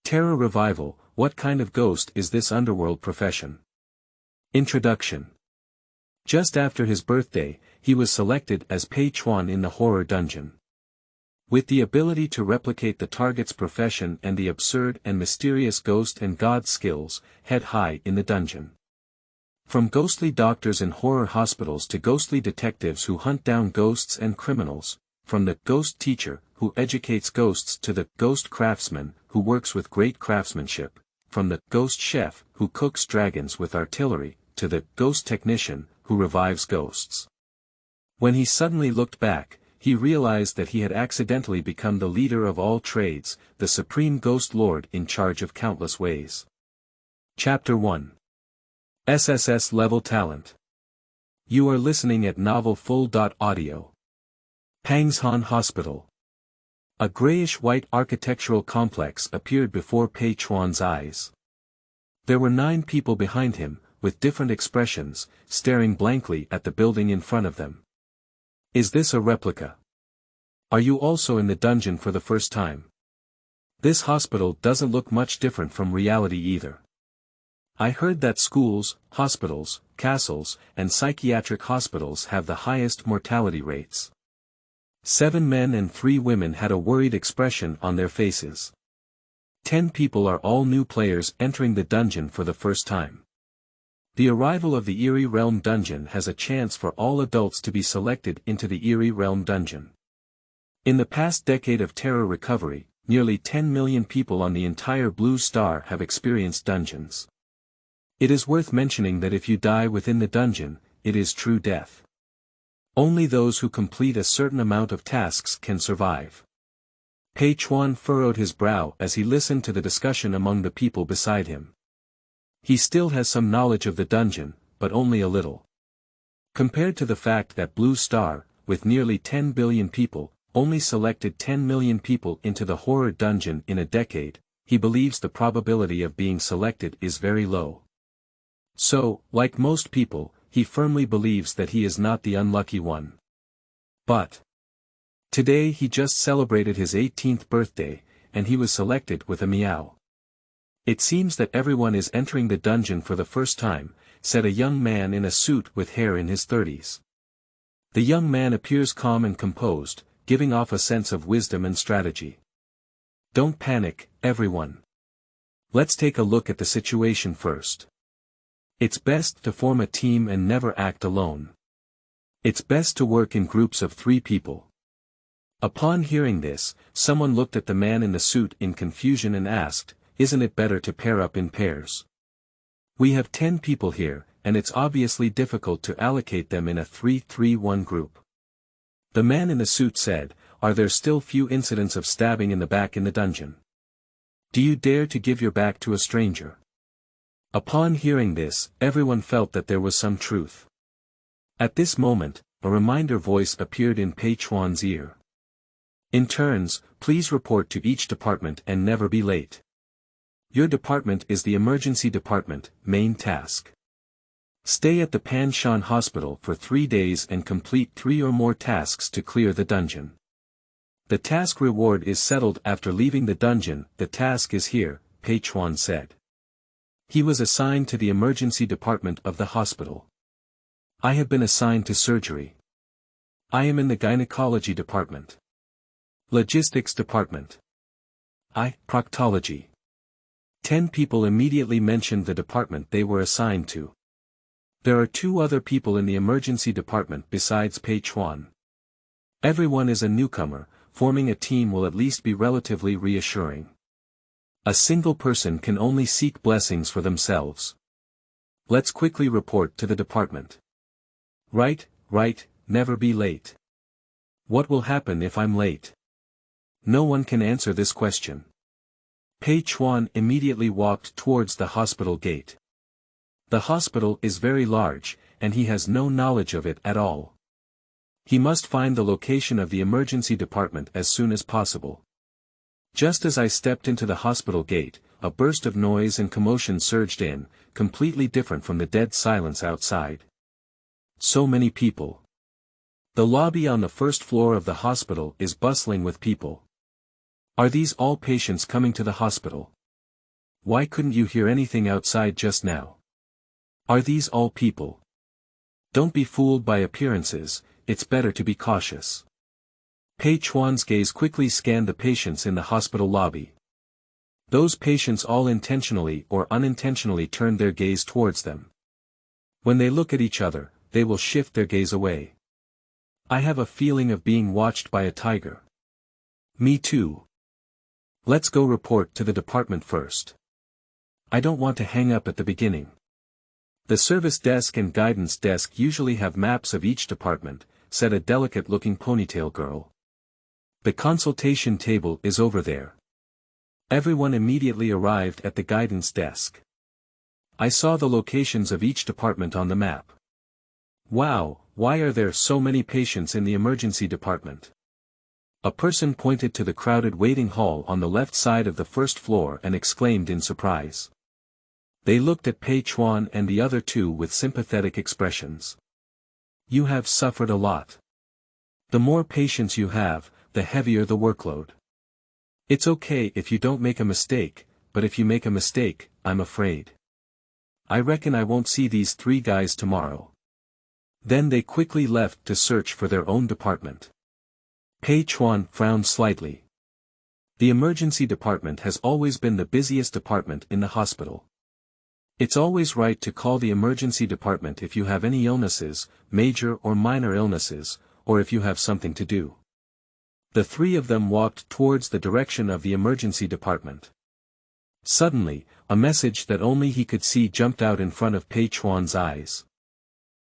Terror revival, what kind of ghost is this underworld profession? Introduction. Just after his birthday, he was selected as Pei Chuan in the horror dungeon. With the ability to replicate the target's profession and the absurd and mysterious ghost and god skills, head high in the dungeon. From ghostly doctors in horror hospitals to ghostly detectives who hunt down ghosts and criminals, from the ghost teacher, who educates ghosts to the ghost craftsman, who works with great craftsmanship, from the ghost chef, who cooks dragons with artillery, to the ghost technician, who revives ghosts. When he suddenly looked back, he realized that he had accidentally become the leader of all trades, the supreme ghost lord in charge of countless ways. Chapter 1. SSS Level Talent. You are listening at Novel Full. Audio. Pangshan Hospital. A grayish-white architectural complex appeared before Pei Chuan's eyes. There were 9 people behind him, with different expressions, staring blankly at the building in front of them. Is this a replica? Are you also in the dungeon for the first time? This hospital doesn't look much different from reality either. I heard that schools, hospitals, castles, and psychiatric hospitals have the highest mortality rates. 7 men and 3 women had a worried expression on their faces. 10 people are all new players entering the dungeon for the first time. The arrival of the Eerie Realm dungeon has a chance for all adults to be selected into the Eerie Realm dungeon. In the past decade of terror recovery, nearly 10 million people on the entire Blue Star have experienced dungeons. It is worth mentioning that if you die within the dungeon, it is true death. Only those who complete a certain amount of tasks can survive. Pei Chuan furrowed his brow as he listened to the discussion among the people beside him. He still has some knowledge of the dungeon, but only a little. Compared to the fact that Blue Star, with nearly 10 billion people, only selected 10 million people into the horror dungeon in a decade, he believes the probability of being selected is very low. So, like most people, he firmly believes that he is not the unlucky one. But today he just celebrated his 18th birthday, and he was selected with a meow. It seems that everyone is entering the dungeon for the first time, said a young man in a suit with hair in his 30s. The young man appears calm and composed, giving off a sense of wisdom and strategy. Don't panic, everyone. Let's take a look at the situation first. It's best to form a team and never act alone. It's best to work in groups of 3 people. Upon hearing this, someone looked at the man in the suit in confusion and asked, "Isn't it better to pair up in pairs? We have 10 people here, and it's obviously difficult to allocate them in a 3-3-1 group." The man in the suit said, "Are there still few incidents of stabbing in the back in the dungeon? Do you dare to give your back to a stranger?" Upon hearing this, everyone felt that there was some truth. At this moment, a reminder voice appeared in Pei Chuan's ear. "In turns, please report to each department and never be late. Your department is the emergency department, main task. Stay at the Pangshan Hospital for 3 days and complete 3 or more tasks to clear the dungeon. The task reward is settled after leaving the dungeon. The task is here," Pei Chuan said. He was assigned to the emergency department of the hospital. "I have been assigned to surgery. I am in the gynecology department. Logistics department. Proctology." 10 people immediately mentioned the department they were assigned to. There are 2 other people in the emergency department besides Pei Chuan. Everyone is a newcomer, forming a team will at least be relatively reassuring. A single person can only seek blessings for themselves. Let's quickly report to the department. Right, never be late. What will happen if I'm late? No one can answer this question. Pei Chuan immediately walked towards the hospital gate. The hospital is very large, and he has no knowledge of it at all. He must find the location of the emergency department as soon as possible. Just as I stepped into the hospital gate, a burst of noise and commotion surged in, completely different from the dead silence outside. So many people. The lobby on the first floor of the hospital is bustling with people. Are these all patients coming to the hospital? Why couldn't you hear anything outside just now? Are these all people? Don't be fooled by appearances, it's better to be cautious. Pei Chuan's gaze quickly scanned the patients in the hospital lobby. Those patients all intentionally or unintentionally turned their gaze towards them. When they look at each other, they will shift their gaze away. I have a feeling of being watched by a tiger. Me too. Let's go report to the department first. I don't want to hang up at the beginning. The service desk and guidance desk usually have maps of each department, said a delicate-looking ponytail girl. The consultation table is over there. Everyone immediately arrived at the guidance desk. I saw the locations of each department on the map. Wow, why are there so many patients in the emergency department? A person pointed to the crowded waiting hall on the left side of the first floor and exclaimed in surprise. They looked at Pei Chuan and the other two with sympathetic expressions. You have suffered a lot. The more patience you have, the heavier the workload. It's okay if you don't make a mistake, but if you make a mistake, I'm afraid. I reckon I won't see these three guys tomorrow. Then they quickly left to search for their own department. Pei Chuan frowned slightly. The emergency department has always been the busiest department in the hospital. It's always right to call the emergency department if you have any illnesses, major or minor illnesses, or if you have something to do. The three of them walked towards the direction of the emergency department. Suddenly, a message that only he could see jumped out in front of Pei Chuan's eyes.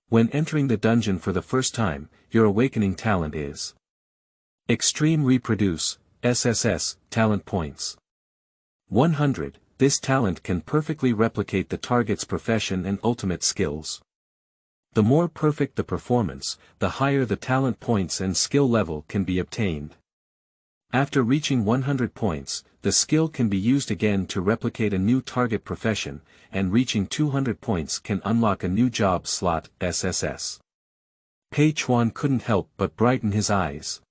When entering the dungeon for the first time, your awakening talent is Extreme Reproduce, SSS, talent points. 100. This talent can perfectly replicate the target's profession and ultimate skills. The more perfect the performance, the higher the talent points and skill level can be obtained. After reaching 100 points, the skill can be used again to replicate a new target profession, and reaching 200 points can unlock a new job slot, SSS. Pei Chuan couldn't help but brighten his eyes.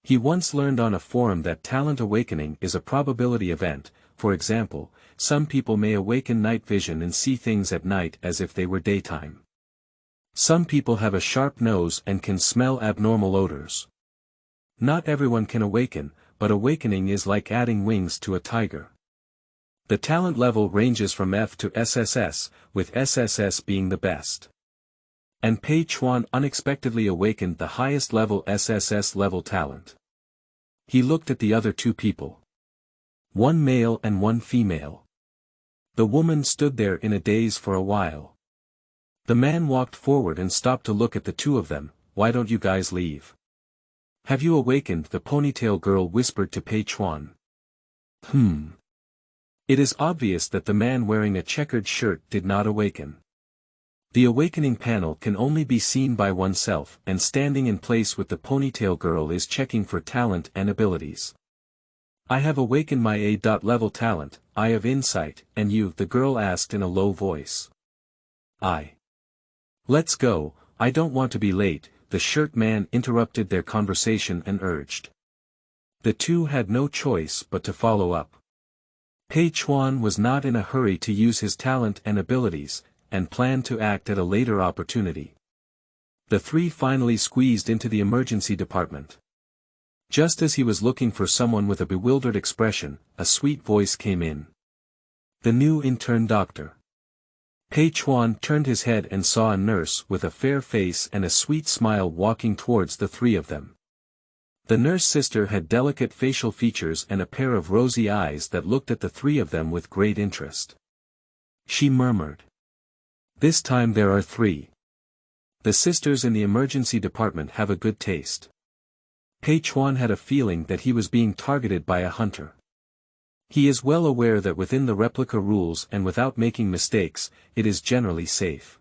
He once learned on a forum that talent awakening is a probability event. For example, some people may awaken night vision and see things at night as if they were daytime. Some people have a sharp nose and can smell abnormal odors. Not everyone can awaken, but awakening is like adding wings to a tiger. The talent level ranges from F to SSS, with SSS being the best. And Pei Chuan unexpectedly awakened the highest level SSS level talent. He looked at the other two people. One male and one female. The woman stood there in a daze for a while. The man walked forward and stopped to look at the two of them. Why don't you guys leave? Have you awakened? The ponytail girl whispered to Pei Chuan. It is obvious that the man wearing a checkered shirt did not awaken. The awakening panel can only be seen by oneself, and standing in place with the ponytail girl is checking for talent and abilities. I have awakened my A.level talent, Eye of Insight, and you? The girl asked in a low voice. Let's go, I don't want to be late, the shirt man interrupted their conversation and urged. The two had no choice but to follow up. Pei Chuan was not in a hurry to use his talent and abilities, and planned to act at a later opportunity. The three finally squeezed into the emergency department. Just as he was looking for someone with a bewildered expression, a sweet voice came in. The new intern doctor. Pei Chuan turned his head and saw a nurse with a fair face and a sweet smile walking towards the three of them. The nurse sister had delicate facial features and a pair of rosy eyes that looked at the three of them with great interest. She murmured. This time there are three. The sisters in the emergency department have a good taste. Pei Chuan had a feeling that he was being targeted by a hunter. He is well aware that within the replica rules and without making mistakes, it is generally safe.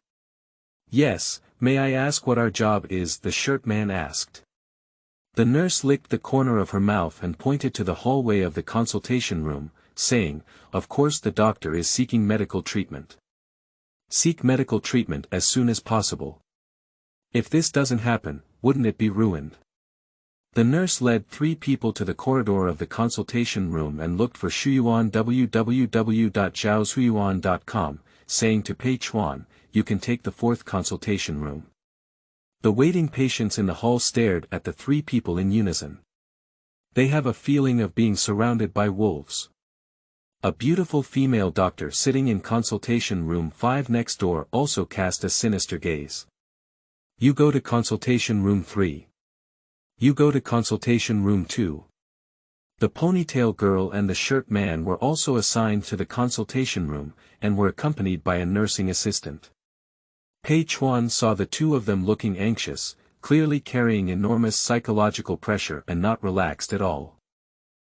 Yes, may I ask what our job is? The shirt man asked. The nurse licked the corner of her mouth and pointed to the hallway of the consultation room, saying, of course the doctor is seeking medical treatment. Seek medical treatment as soon as possible. If this doesn't happen, wouldn't it be ruined? The nurse led 3 people to the corridor of the consultation room and looked for Shuyuan www.zhaoshuyuan.com, saying to Pei Chuan, "You can take the 4th consultation room." The waiting patients in the hall stared at the 3 people in unison. They have a feeling of being surrounded by wolves. A beautiful female doctor sitting in consultation room 5 next door also cast a sinister gaze. "You go to consultation room 3. You go to consultation room 2. The ponytail girl and the shirt man were also assigned to the consultation room, and were accompanied by a nursing assistant. Pei Chuan saw the 2 of them looking anxious, clearly carrying enormous psychological pressure and not relaxed at all.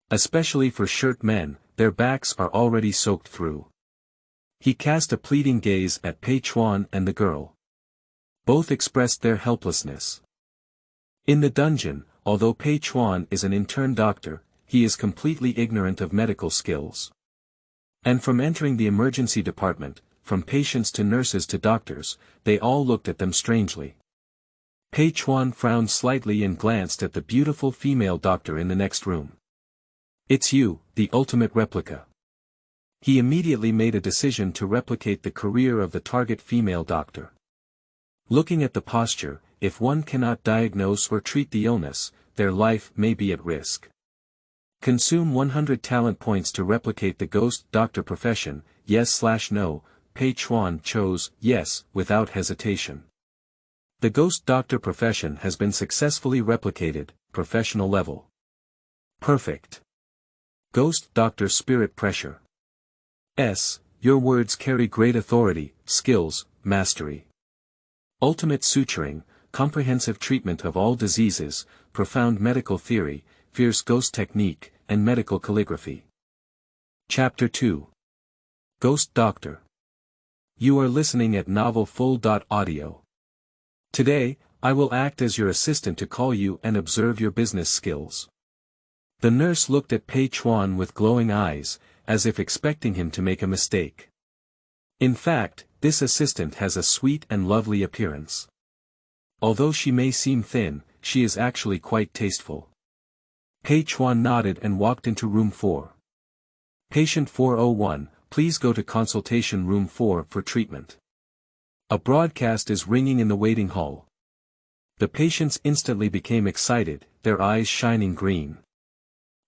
Especially for shirt men, their backs are already soaked through. He cast a pleading gaze at Pei Chuan and the girl. Both expressed their helplessness. In the dungeon, although Pei Chuan is an intern doctor, he is completely ignorant of medical skills. And from entering the emergency department, from patients to nurses to doctors, they all looked at them strangely. Pei Chuan frowned slightly and glanced at the beautiful female doctor in the next room. "It's you, the ultimate replica." He immediately made a decision to replicate the career of the target female doctor. Looking at the posture, if one cannot diagnose or treat the illness, their life may be at risk. Consume 100 talent points to replicate the ghost doctor profession, yes/no. Pei Chuan chose yes without hesitation. The ghost doctor profession has been successfully replicated, professional level. Perfect. Ghost doctor spirit pressure. Your words carry great authority, skills, mastery. Ultimate suturing, comprehensive treatment of all diseases, profound medical theory, fierce ghost technique, and medical calligraphy. Chapter 2. Ghost Doctor. You are listening at novelfull.audio. Today, I will act as your assistant to call you and observe your business skills. The nurse looked at Pei Chuan with glowing eyes, as if expecting him to make a mistake. In fact, this assistant has a sweet and lovely appearance. Although she may seem thin, she is actually quite tasteful. Pei Chuan nodded and walked into room 4. Patient 401, please go to consultation room 4 for treatment. A broadcast is ringing in the waiting hall. The patients instantly became excited, their eyes shining green.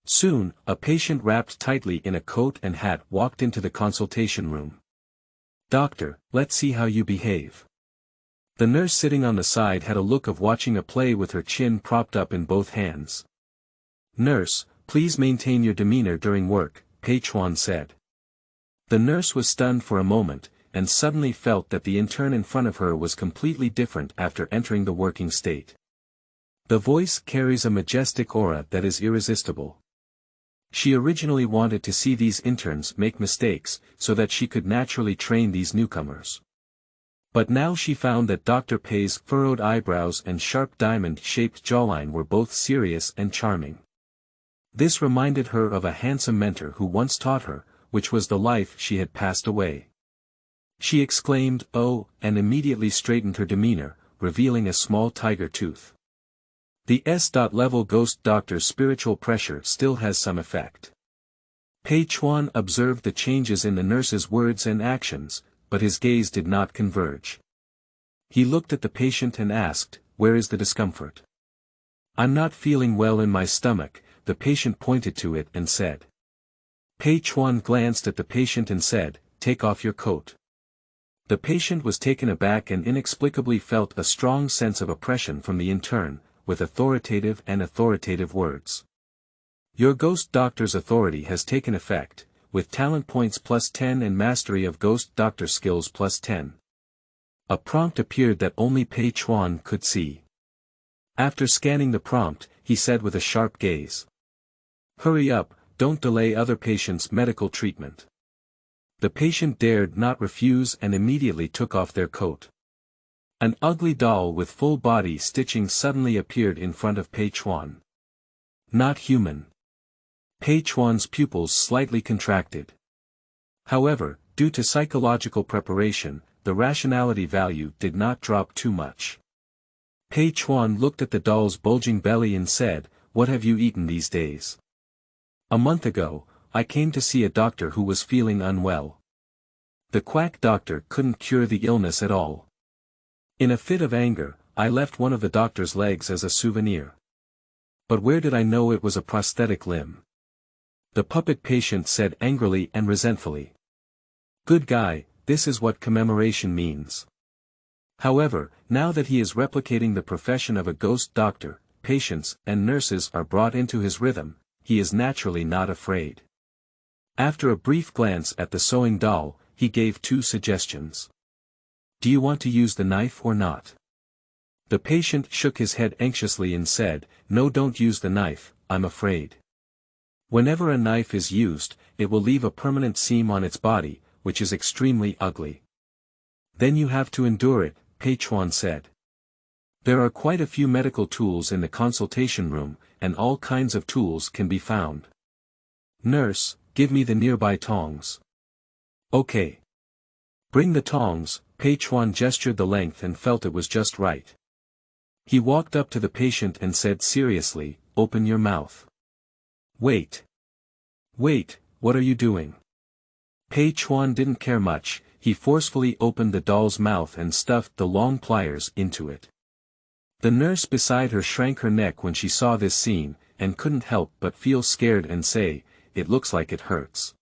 Soon, a patient wrapped tightly in a coat and hat walked into the consultation room. "Doctor, let's see how you behave." The nurse sitting on the side had a look of watching a play with her chin propped up in both hands. "Nurse, please maintain your demeanor during work," Pei Chuan said. The nurse was stunned for a moment, and suddenly felt that the intern in front of her was completely different after entering the working state. The voice carries a majestic aura that is irresistible. She originally wanted to see these interns make mistakes, so that she could naturally train these newcomers. But now she found that Dr. Pei's furrowed eyebrows and sharp diamond-shaped jawline were both serious and charming. This reminded her of a handsome mentor who once taught her, which was the life she had passed away. She exclaimed, "Oh," and immediately straightened her demeanor, revealing a small tiger tooth. The S.level ghost doctor's spiritual pressure still has some effect. Pei Chuan observed the changes in the nurse's words and actions, but his gaze did not converge. He looked at the patient and asked, "Where is the discomfort?" "I'm not feeling well in my stomach," the patient pointed to it and said. Pei Chuan glanced at the patient and said, "Take off your coat." The patient was taken aback and inexplicably felt a strong sense of oppression from the intern, with authoritative words. "Your ghost doctor's authority has taken effect, with talent points +10 and mastery of ghost doctor skills +10. A prompt appeared that only Pei Chuan could see. After scanning the prompt, he said with a sharp gaze, "Hurry up, don't delay other patients' medical treatment." The patient dared not refuse and immediately took off their coat. An ugly doll with full body stitching suddenly appeared in front of Pei Chuan. Not human. Pei Chuan's pupils slightly contracted. However, due to psychological preparation, the rationality value did not drop too much. Pei Chuan looked at the doll's bulging belly and said, what have you eaten these days? A month ago, I came to see a doctor who was feeling unwell. The quack doctor couldn't cure the illness at all. In a fit of anger, I left one of the doctor's legs as a souvenir. But where did I know it was a prosthetic limb? The puppet patient said angrily and resentfully. Good guy, this is what commemoration means. However, now that he is replicating the profession of a ghost doctor, patients and nurses are brought into his rhythm, he is naturally not afraid. After a brief glance at the sewing doll, he gave two suggestions. Do you want to use the knife or not? The patient shook his head anxiously and said, no, don't use the knife, I'm afraid. Whenever a knife is used, it will leave a permanent seam on its body, which is extremely ugly. Then you have to endure it, Pei Chuan said. There are quite a few medical tools in the consultation room, and all kinds of tools can be found. Nurse, give me the nearby tongs. Okay. Bring the tongs. Pei Chuan gestured the length and felt it was just right. He walked up to the patient and said seriously, open your mouth. Wait. Wait, what are you doing? Pei Chuan didn't care much, he forcefully opened the doll's mouth and stuffed the long pliers into it. The nurse beside her shrank her neck when she saw this scene, and couldn't help but feel scared and say, it looks like it hurts.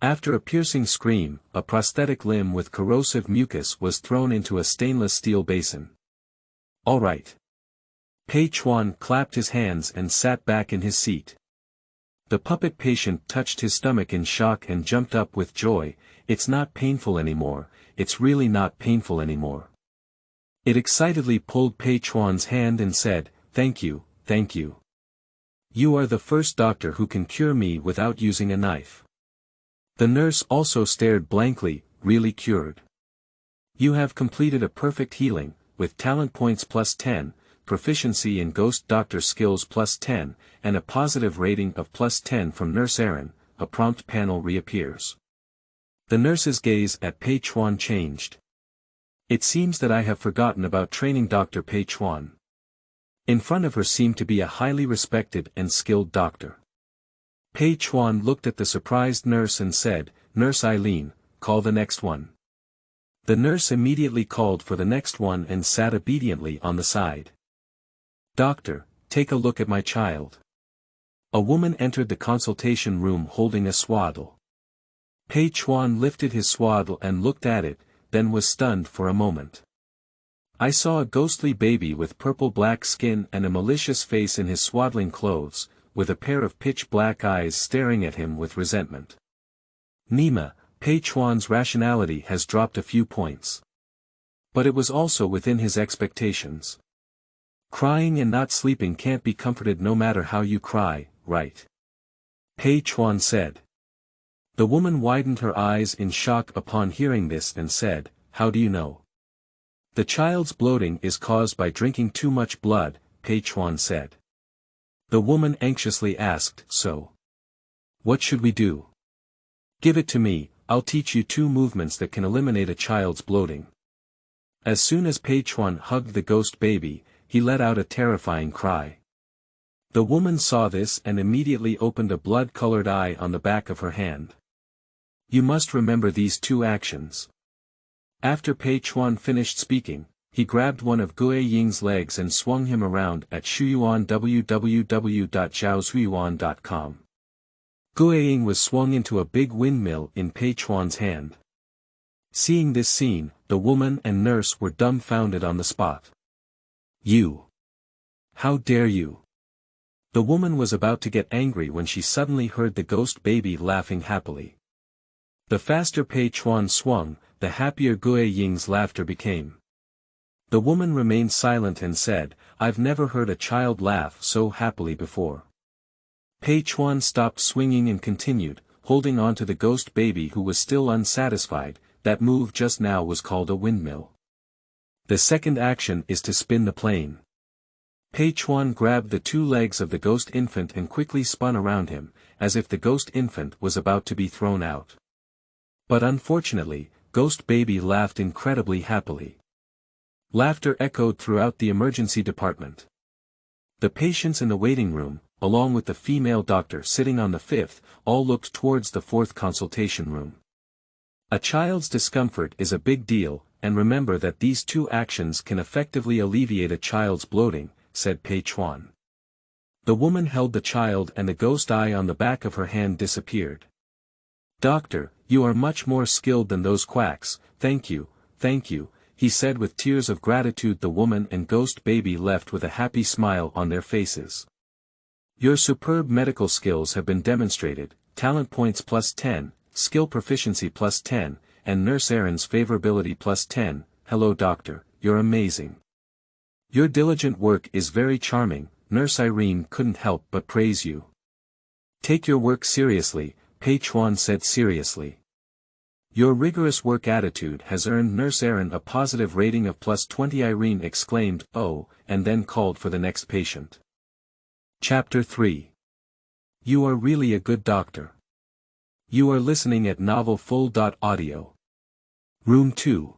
After a piercing scream, a prosthetic limb with corrosive mucus was thrown into a stainless steel basin. All right. Pei Chuan clapped his hands and sat back in his seat. The puppet patient touched his stomach in shock and jumped up with joy. It's not painful anymore, it's really not painful anymore. It excitedly pulled Pei Chuan's hand and said, thank you, thank you. You are the first doctor who can cure me without using a knife. The nurse also stared blankly, really cured. You have completed a perfect healing, with talent points +10, proficiency in ghost doctor skills +10, and a positive rating of +10 from Nurse Erin. A prompt panel reappears. The nurse's gaze at Pei Chuan changed. It seems that I have forgotten about training Dr. Pei Chuan. In front of her seemed to be a highly respected and skilled doctor. Pei Chuan looked at the surprised nurse and said, Nurse Eileen, call the next one. The nurse immediately called for the next one and sat obediently on the side. Doctor, take a look at my child. A woman entered the consultation room holding a swaddle. Pei Chuan lifted his swaddle and looked at it, then was stunned for a moment. I saw a ghostly baby with purple-black skin and a malicious face in his swaddling clothes, with a pair of pitch-black eyes staring at him with resentment. Nima, Pei Chuan's rationality has dropped a few points. But it was also within his expectations. Crying and not sleeping can't be comforted no matter how you cry, right? Pei Chuan said. The woman widened her eyes in shock upon hearing this and said, how do you know? The child's bloating is caused by drinking too much blood, Pei Chuan said. The woman anxiously asked, so? What should we do? Give it to me, I'll teach you 2 movements that can eliminate a child's bloating. As soon as Pei Chuan hugged the ghost baby, he let out a terrifying cry. The woman saw this and immediately opened a blood-colored eye on the back of her hand. You must remember these 2 actions. After Pei Chuan finished speaking, he grabbed one of Gue Ying's legs and swung him around at Shuyuan www.zhaoshuyuan.com. Gue Ying was swung into a big windmill in Pei Chuan's hand. Seeing this scene, the woman and nurse were dumbfounded on the spot. You! How dare you! The woman was about to get angry when she suddenly heard the ghost baby laughing happily. The faster Pei Chuan swung, the happier Gue Ying's laughter became. The woman remained silent and said, I've never heard a child laugh so happily before. Pei Chuan stopped swinging and continued, holding on to the ghost baby who was still unsatisfied. That move just now was called a windmill. The second action is to spin the plane. Pei Chuan grabbed the 2 legs of the ghost infant and quickly spun around him, as if the ghost infant was about to be thrown out. But unfortunately, ghost baby laughed incredibly happily. Laughter echoed throughout the emergency department. The patients in the waiting room, along with the female doctor sitting on the fifth, all looked towards the fourth consultation room. A child's discomfort is a big deal, and remember that these two actions can effectively alleviate a child's bloating, said Pei Chuan. The woman held the child and the ghost eye on the back of her hand disappeared. Doctor, you are much more skilled than those quacks, thank you, he said with tears of gratitude. The woman and ghost baby left with a happy smile on their faces. Your superb medical skills have been demonstrated, talent points +10, skill proficiency +10, and Nurse Erin's favorability +10, hello doctor, you're amazing. Your diligent work is very charming, Nurse Irene couldn't help but praise you. Take your work seriously, Pei Chuan said seriously. Your rigorous work attitude has earned Nurse Erin a positive rating of +20. Irene exclaimed, oh, and then called for the next patient. Chapter 3. You are really a good doctor. You are listening at novelfull.audio. Room 2.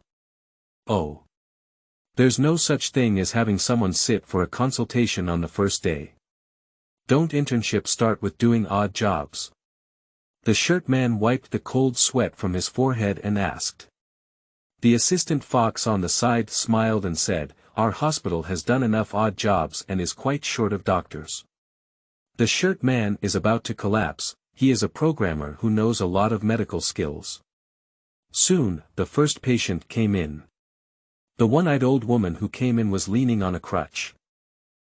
Oh. There's no such thing as having someone sit for a consultation on the first day. Don't internships start with doing odd jobs? The shirt man wiped the cold sweat from his forehead and asked. The assistant fox on the side smiled and said, our hospital has done enough odd jobs and is quite short of doctors. The shirt man is about to collapse, he is a programmer who knows a lot of medical skills. Soon, the first patient came in. The one-eyed old woman who came in was leaning on a crutch.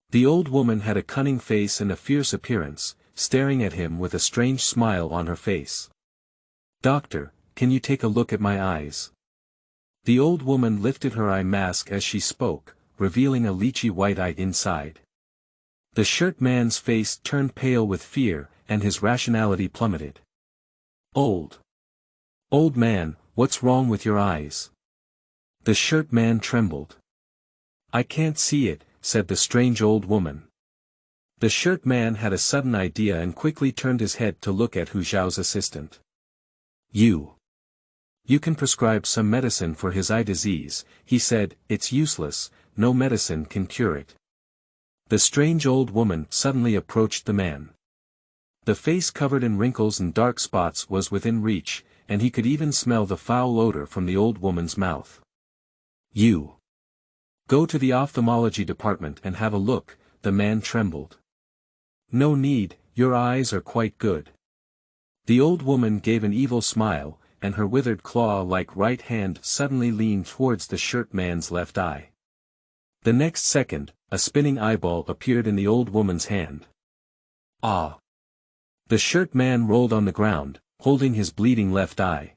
The old woman had a cunning face and a fierce appearance, staring at him with a strange smile on her face. Doctor, can you take a look at my eyes? The old woman lifted her eye mask as she spoke, revealing a lychee white eye inside. The shirt man's face turned pale with fear, and his rationality plummeted. Old man, what's wrong with your eyes? The shirt man trembled. I can't see it, said the strange old woman. The shirt man had a sudden idea and quickly turned his head to look at Hu Zhao's assistant. You can prescribe some medicine for his eye disease, he said. It's useless, no medicine can cure it. The strange old woman suddenly approached the man. The face covered in wrinkles and dark spots was within reach, and he could even smell the foul odor from the old woman's mouth. You go to the ophthalmology department and have a look, the man trembled. No need, your eyes are quite good. The old woman gave an evil smile, and her withered claw-like right hand suddenly leaned towards the shirt man's left eye. The next second, a spinning eyeball appeared in the old woman's hand. Ah! The shirt man rolled on the ground, holding his bleeding left eye.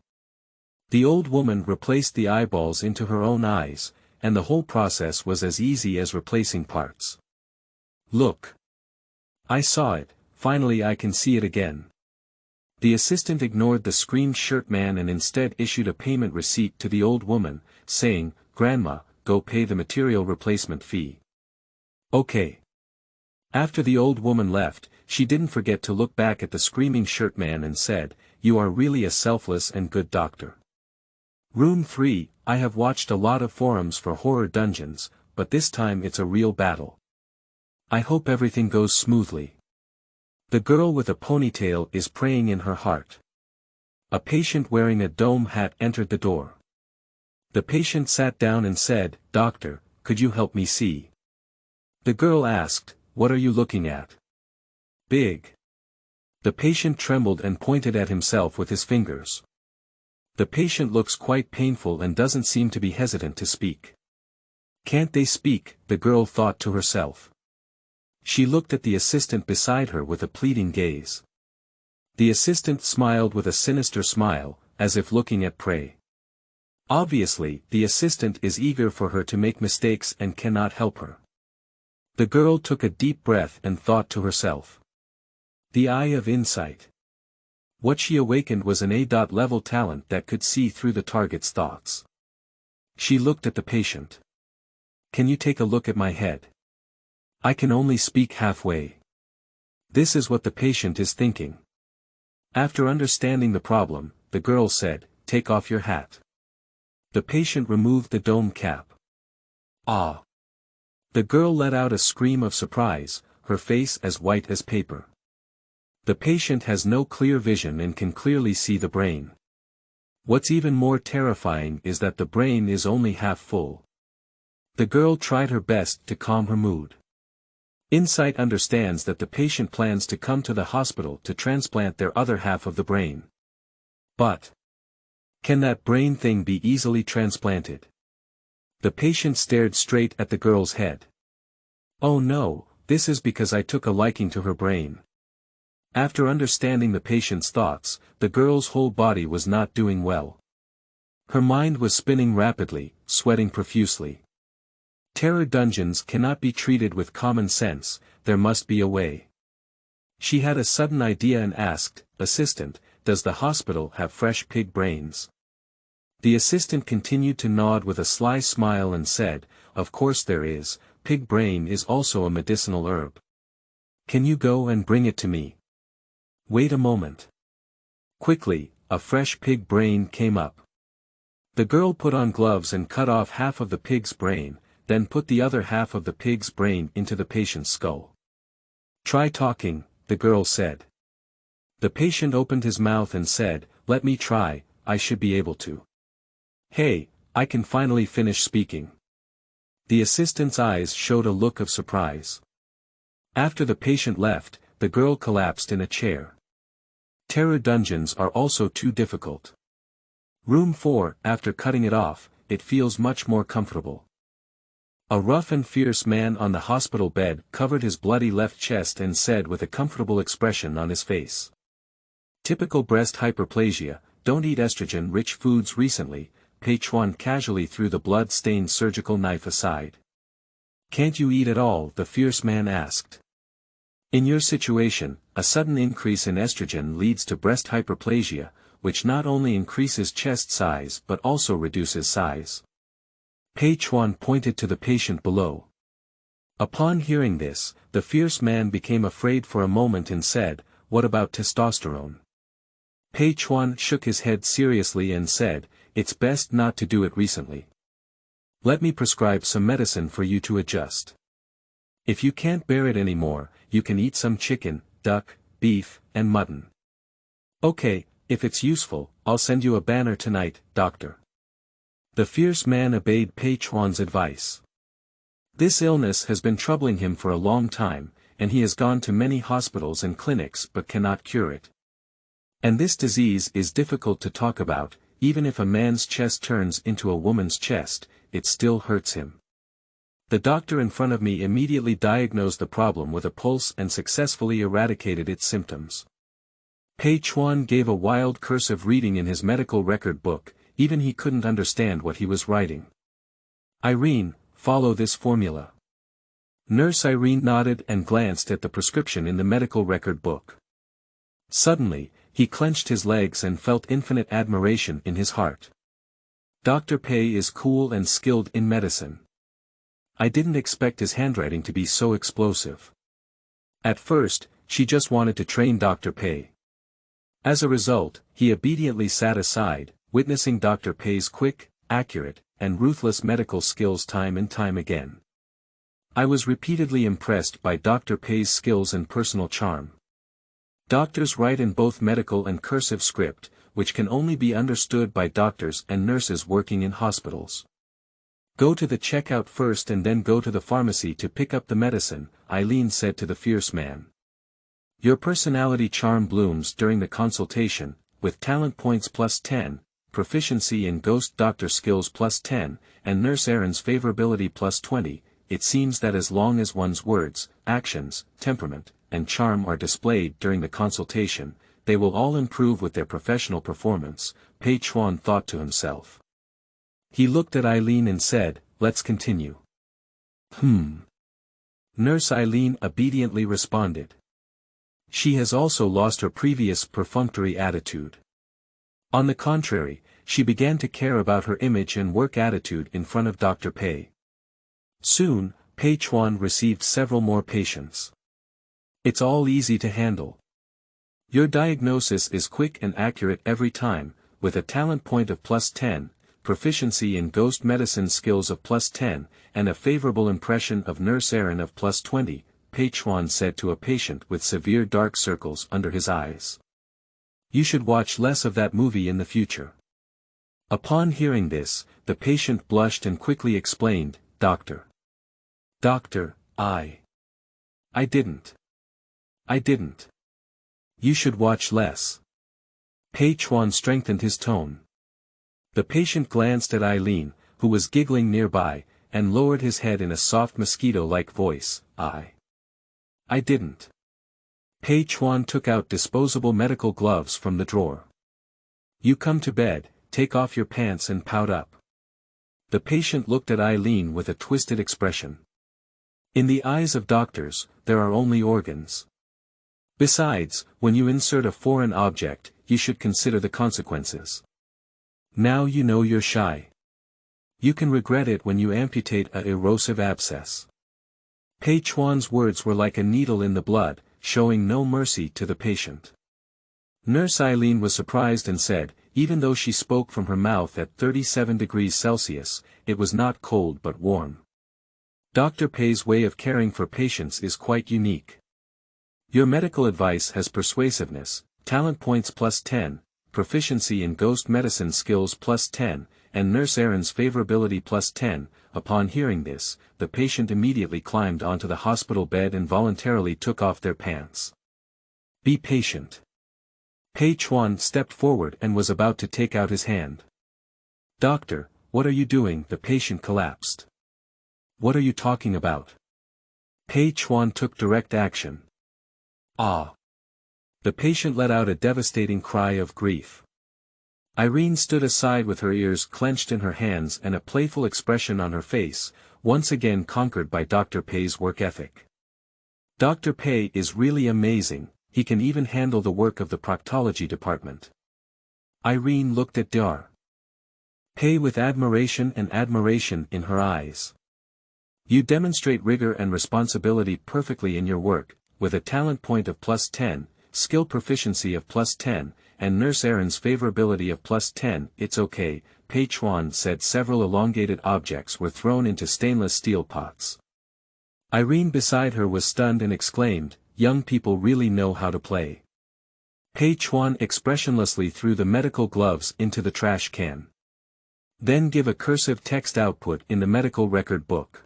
The old woman replaced the eyeballs into her own eyes, and the whole process was as easy as replacing parts. Look! I saw it, finally I can see it again. The assistant ignored the screamed shirt man and instead issued a payment receipt to the old woman, saying, Grandma, go pay the material replacement fee. Okay. After the old woman left, she didn't forget to look back at the screaming shirt man and said, You are really a selfless and good doctor. Room 3, I have watched a lot of forums for horror dungeons, but this time it's a real battle. I hope everything goes smoothly. The girl with a ponytail is praying in her heart. A patient wearing a dome hat entered the door. The patient sat down and said, Doctor, could you help me see? The girl asked, What are you looking at? Big. The patient trembled and pointed at himself with his fingers. The patient looks quite painful and doesn't seem to be hesitant to speak. Can't they speak, the girl thought to herself. She looked at the assistant beside her with a pleading gaze. The assistant smiled with a sinister smile, as if looking at prey. Obviously, the assistant is eager for her to make mistakes and cannot help her. The girl took a deep breath and thought to herself. The eye of insight. What she awakened was an A.level talent that could see through the target's thoughts. She looked at the patient. Can you take a look at my head? I can only speak halfway. This is what the patient is thinking. After understanding the problem, the girl said, Take off your hat. The patient removed the dome cap. Ah! The girl let out a scream of surprise, her face as white as paper. The patient has no clear vision and can clearly see the brain. What's even more terrifying is that the brain is only half full. The girl tried her best to calm her mood. Insight understands that the patient plans to come to the hospital to transplant their other half of the brain. But can that brain thing be easily transplanted? The patient stared straight at the girl's head. Oh no, this is because I took a liking to her brain. After understanding the patient's thoughts, the girl's whole body was not doing well. Her mind was spinning rapidly, sweating profusely. Terror dungeons cannot be treated with common sense, there must be a way. She had a sudden idea and asked, "Assistant, does the hospital have fresh pig brains?" The assistant continued to nod with a sly smile and said, "Of course there is, pig brain is also a medicinal herb. Can you go and bring it to me?" Wait a moment. Quickly, a fresh pig brain came up. The girl put on gloves and cut off half of the pig's brain, then put the other half of the pig's brain into the patient's skull. "Try talking," the girl said. The patient opened his mouth and said, "Let me try, I should be able to." "Hey, I can finally finish speaking." The assistant's eyes showed a look of surprise. After the patient left, the girl collapsed in a chair. Terror dungeons are also too difficult. Room 4, after cutting it off, it feels much more comfortable. A rough and fierce man on the hospital bed covered his bloody left chest and said with a comfortable expression on his face. "Typical breast hyperplasia, don't eat estrogen-rich foods recently." Pei Chuan casually threw the blood-stained surgical knife aside. "Can't you eat at all?" the fierce man asked. In your situation, a sudden increase in estrogen leads to breast hyperplasia, which not only increases chest size but also reduces size. Pei Chuan pointed to the patient below. Upon hearing this, the fierce man became afraid for a moment and said, "What about testosterone?" Pei Chuan shook his head seriously and said, "It's best not to do it recently. Let me prescribe some medicine for you to adjust. If you can't bear it anymore, you can eat some chicken, duck, beef, and mutton. Okay, if it's useful, I'll send you a banner tonight, doctor." The fierce man obeyed Pei Chuan's advice. This illness has been troubling him for a long time, and he has gone to many hospitals and clinics but cannot cure it. And this disease is difficult to talk about, even if a man's chest turns into a woman's chest, it still hurts him. The doctor in front of me immediately diagnosed the problem with a pulse and successfully eradicated its symptoms. Pei Chuan gave a wild cursive reading in his medical record book, even he couldn't understand what he was writing. "Irene, follow this formula." Nurse Irene nodded and glanced at the prescription in the medical record book. Suddenly, he clenched his legs and felt infinite admiration in his heart. Dr. Pei is cool and skilled in medicine. I didn't expect his handwriting to be so explosive. At first, she just wanted to train Dr. Pei. As a result, he obediently sat aside, witnessing Dr. Pei's quick, accurate, and ruthless medical skills time and time again. I was repeatedly impressed by Dr. Pei's skills and personal charm. Doctors write in both medical and cursive script, which can only be understood by doctors and nurses working in hospitals. "Go to the checkout first and then go to the pharmacy to pick up the medicine," Eileen said to the fierce man. "Your personality charm blooms during the consultation, with talent points +10, proficiency in ghost doctor skills +10, and nurse errands favorability +20, it seems that as long as one's words, actions, temperament, and charm are displayed during the consultation, they will all improve with their professional performance," Pei Chuan thought to himself. He looked at Eileen and said, "Let's continue." Nurse Eileen obediently responded. She has also lost her previous perfunctory attitude. On the contrary, she began to care about her image and work attitude in front of Dr. Pei. Soon, Pei Chuan received several more patients. "It's all easy to handle. Your diagnosis is quick and accurate every time, with a talent point of +10, proficiency in ghost medicine skills of +10, and a favorable impression of Nurse Erin of +20, Pei Chuan said to a patient with severe dark circles under his eyes. You should watch less of that movie in the future. Upon hearing this, the patient blushed and quickly explained, Doctor. Doctor, I didn't. You should watch less. Pei Chuan strengthened his tone. The patient glanced at Eileen, who was giggling nearby, and lowered his head in a soft mosquito-like voice, I didn't. Pei Chuan took out disposable medical gloves from the drawer. You come to bed, take off your pants and pout up. The patient looked at Eileen with a twisted expression. In the eyes of doctors, there are only organs. Besides, when you insert a foreign object, you should consider the consequences. Now you know you're shy. You can regret it when you amputate a erosive abscess. Pei Chuan's words were like a needle in the blood, showing no mercy to the patient. Nurse Eileen was surprised and said, even though she spoke from her mouth at 37 degrees Celsius, it was not cold but warm. Dr. Pei's way of caring for patients is quite unique. Your medical advice has persuasiveness, talent points +10, proficiency in ghost medicine skills +10, and Nurse Erin's favorability +10. Upon hearing this, the patient immediately climbed onto the hospital bed and voluntarily took off their pants. Be patient. Pei Chuan stepped forward and was about to take out his hand. Doctor, what are you doing? The patient collapsed. What are you talking about? Pei Chuan took direct action. Ah! The patient let out a devastating cry of grief. Irene stood aside with her ears clenched in her hands and a playful expression on her face, once again conquered by Dr. Pei's work ethic. Dr. Pei is really amazing, he can even handle the work of the proctology department. Irene looked at Dr. Pei with admiration in her eyes. You demonstrate rigor and responsibility perfectly in your work, with a talent point of +10, skill proficiency of +10, and Nurse Erin's favorability of +10. It's okay, Pei Chuan said. Several elongated objects were thrown into stainless steel pots. Irene beside her was stunned and exclaimed, young people really know how to play. Pei Chuan expressionlessly threw the medical gloves into the trash can. Then give a cursive text output in the medical record book.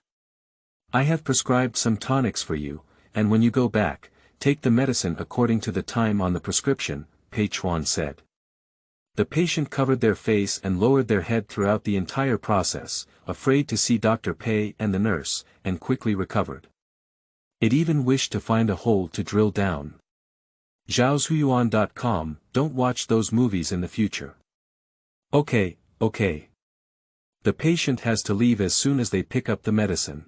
I have prescribed some tonics for you, and when you go back, take the medicine according to the time on the prescription, Pei Chuan said. The patient covered their face and lowered their head throughout the entire process, afraid to see Dr. Pei and the nurse, and quickly recovered. It even wished to find a hole to drill down. Zhaozhuyuan.com, don't watch those movies in the future. Okay. The patient has to leave as soon as they pick up the medicine.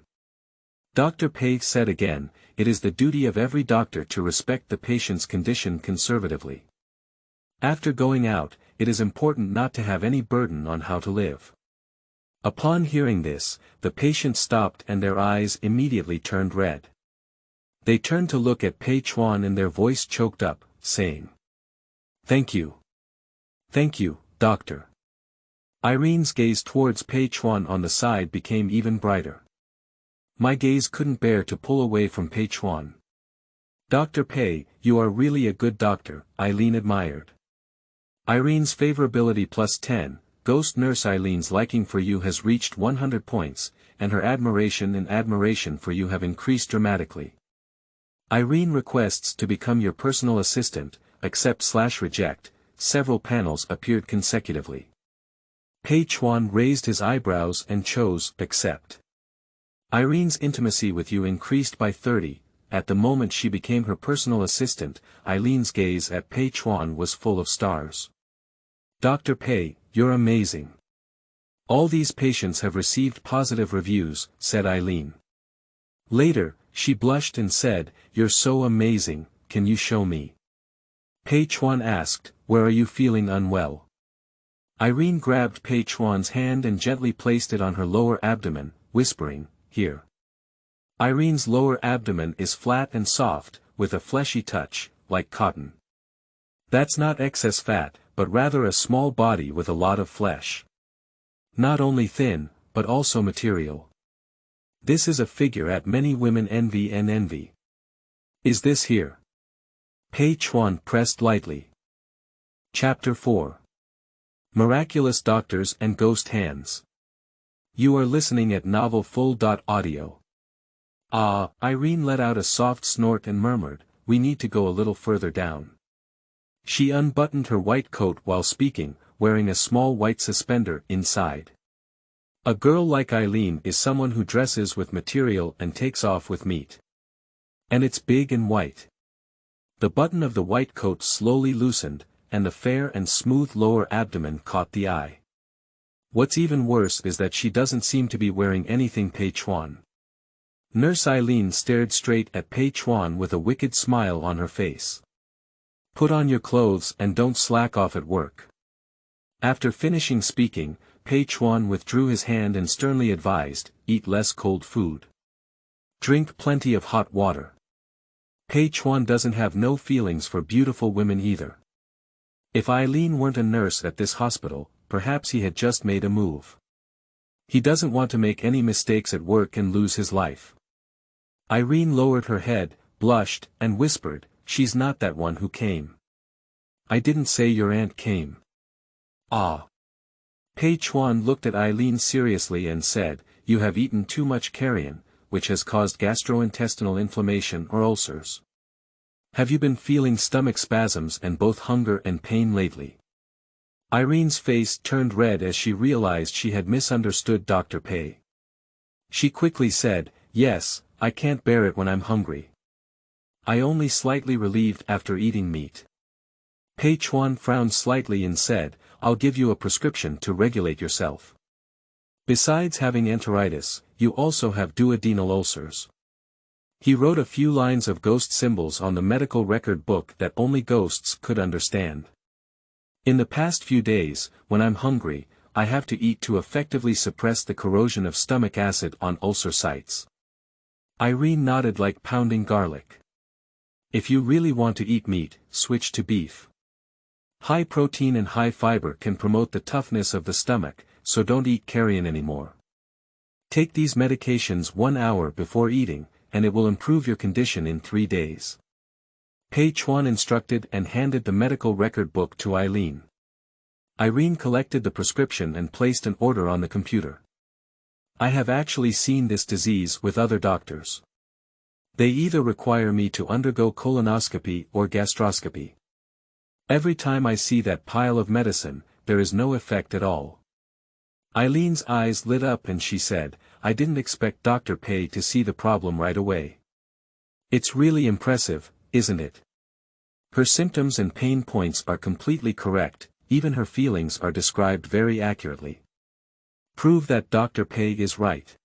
Dr. Pei said again, it is the duty of every doctor to respect the patient's condition conservatively. After going out, it is important not to have any burden on how to live. Upon hearing this, the patient stopped and their eyes immediately turned red. They turned to look at Pei Chuan and their voice choked up, saying, Thank you. Thank you, doctor. Irene's gaze towards Pei Chuan on the side became even brighter. My gaze couldn't bear to pull away from Pei Chuan. Dr. Pei, you are really a good doctor, Eileen admired. Irene's favorability +10, ghost nurse Eileen's liking for you has reached 100 points, and her admiration for you have increased dramatically. Irene requests to become your personal assistant, accept/reject, several panels appeared consecutively. Pei Chuan raised his eyebrows and chose accept. Irene's intimacy with you increased by 30, at the moment she became her personal assistant, Eileen's gaze at Pei Chuan was full of stars. Dr. Pei, you're amazing. All these patients have received positive reviews, said Eileen. Later, she blushed and said, you're so amazing, can you show me? Pei Chuan asked, where are you feeling unwell? Irene grabbed Pei Chuan's hand and gently placed it on her lower abdomen, whispering, here. Irene's lower abdomen is flat and soft, with a fleshy touch, like cotton. That's not excess fat, but rather a small body with a lot of flesh. Not only thin, but also material. This is a figure at many women envy. Is this here? Pei Chuan pressed lightly. Chapter 4. Miraculous Doctors and Ghost Hands. You are listening at Novel Full.audio. Ah, Irene let out a soft snort and murmured, we need to go a little further down. She unbuttoned her white coat while speaking, wearing a small white suspender inside. A girl like Eileen is someone who dresses with material and takes off with meat. And it's big and white. The button of the white coat slowly loosened, and the fair and smooth lower abdomen caught the eye. What's even worse is that she doesn't seem to be wearing anything. Pei Chuan. Nurse Eileen stared straight at Pei Chuan with a wicked smile on her face. Put on your clothes and don't slack off at work. After finishing speaking, Pei Chuan withdrew his hand and sternly advised, eat less cold food. Drink plenty of hot water. Pei Chuan doesn't have no feelings for beautiful women either. If Eileen weren't a nurse at this hospital, perhaps he had just made a move. He doesn't want to make any mistakes at work and lose his life. Irene lowered her head, blushed, and whispered, she's not that one who came. I didn't say your aunt came. Ah. Pei Chuan looked at Eileen seriously and said, you have eaten too much carrion, which has caused gastrointestinal inflammation or ulcers. Have you been feeling stomach spasms and both hunger and pain lately? Irene's face turned red as she realized she had misunderstood Dr. Pei. She quickly said, yes, I can't bear it when I'm hungry. I only slightly relieved after eating meat. Pei Chuan frowned slightly and said, I'll give you a prescription to regulate yourself. Besides having enteritis, you also have duodenal ulcers. He wrote a few lines of ghost symbols on the medical record book that only ghosts could understand. In the past few days, when I'm hungry, I have to eat to effectively suppress the corrosion of stomach acid on ulcer sites. Irene nodded like pounding garlic. If you really want to eat meat, switch to beef. High protein and high fiber can promote the toughness of the stomach, so don't eat carrion anymore. Take these medications 1 hour before eating, and it will improve your condition in 3 days. Pei Chuan instructed and handed the medical record book to Eileen. Irene collected the prescription and placed an order on the computer. I have actually seen this disease with other doctors. They either require me to undergo colonoscopy or gastroscopy. Every time I see that pile of medicine, there is no effect at all. Eileen's eyes lit up and she said, I didn't expect Dr. Pei to see the problem right away. It's really impressive, isn't it? Her symptoms and pain points are completely correct, even her feelings are described very accurately. Prove that Dr. Pei is right.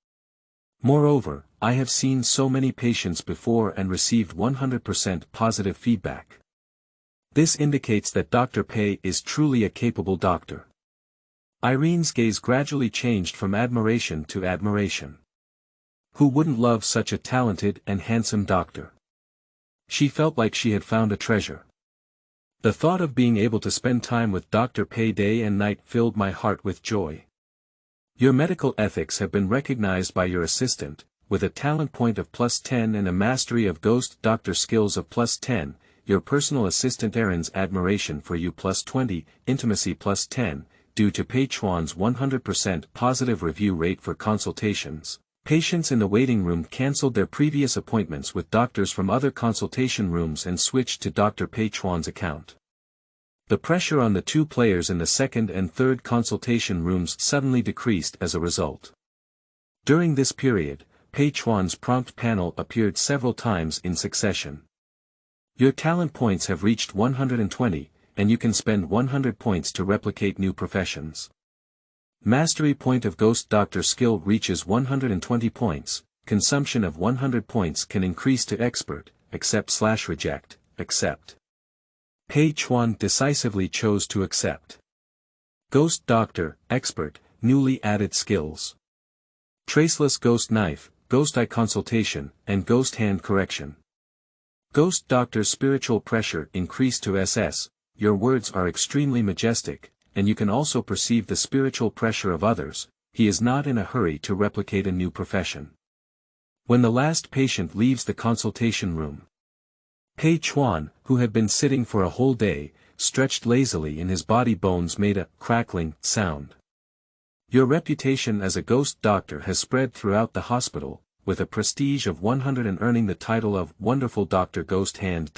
Moreover, I have seen so many patients before and received 100% positive feedback. This indicates that Dr. Pei is truly a capable doctor. Irene's gaze gradually changed from admiration to admiration. Who wouldn't love such a talented and handsome doctor? She felt like she had found a treasure. The thought of being able to spend time with Dr. Pei day and night filled my heart with joy. Your medical ethics have been recognized by your assistant, with a talent point of +10 and a mastery of ghost doctor skills of +10, your personal assistant Aaron's admiration for you +20, intimacy +10, due to Pei Chuan's 100% positive review rate for consultations. Patients in the waiting room cancelled their previous appointments with doctors from other consultation rooms and switched to Dr. Pei Chuan's account. The pressure on the 2 players in the second and third consultation rooms suddenly decreased as a result. During this period, Pei Chuan's prompt panel appeared several times in succession. Your talent points have reached 120, and you can spend 100 points to replicate new professions. Mastery point of ghost doctor skill reaches 120 points, consumption of 100 points can increase to expert, accept/reject, accept. Pei Chuan decisively chose to accept. Ghost doctor, expert, newly added skills. Traceless ghost knife, ghost eye consultation, and ghost hand correction. Ghost doctor spiritual pressure increased to SS, your words are extremely majestic, and you can also perceive the spiritual pressure of others. He is not in a hurry to replicate a new profession. When the last patient leaves the consultation room, Pei Chuan, who had been sitting for a whole day, stretched lazily and his body bones made a crackling sound. Your reputation as a ghost doctor has spread throughout the hospital, with a prestige of 100 and earning the title of Wonderful Dr. Ghost Hand.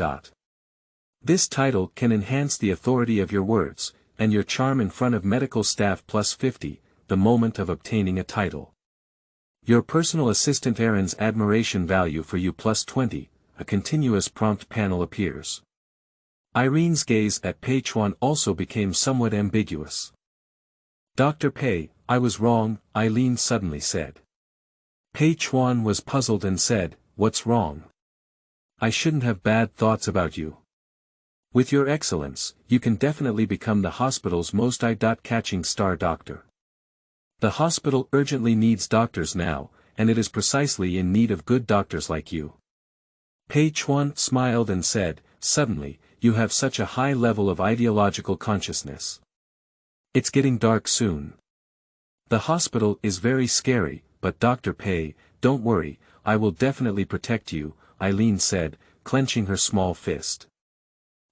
This title can enhance the authority of your words, and your charm in front of medical staff plus 50, the moment of obtaining a title. Your personal assistant Aaron's admiration value for you plus 20, a continuous prompt panel appears. Irene's gaze at Pei Chuan also became somewhat ambiguous. Dr. Pei, I was wrong, Eileen suddenly said. Pei Chuan was puzzled and said, what's wrong? I shouldn't have bad thoughts about you. With your excellence, you can definitely become the hospital's most eye-catching star doctor. The hospital urgently needs doctors now, and it is precisely in need of good doctors like you. Pei Chuan smiled and said, suddenly, you have such a high level of ideological consciousness. It's getting dark soon. The hospital is very scary, but Dr. Pei, don't worry, I will definitely protect you, Eileen said, clenching her small fist.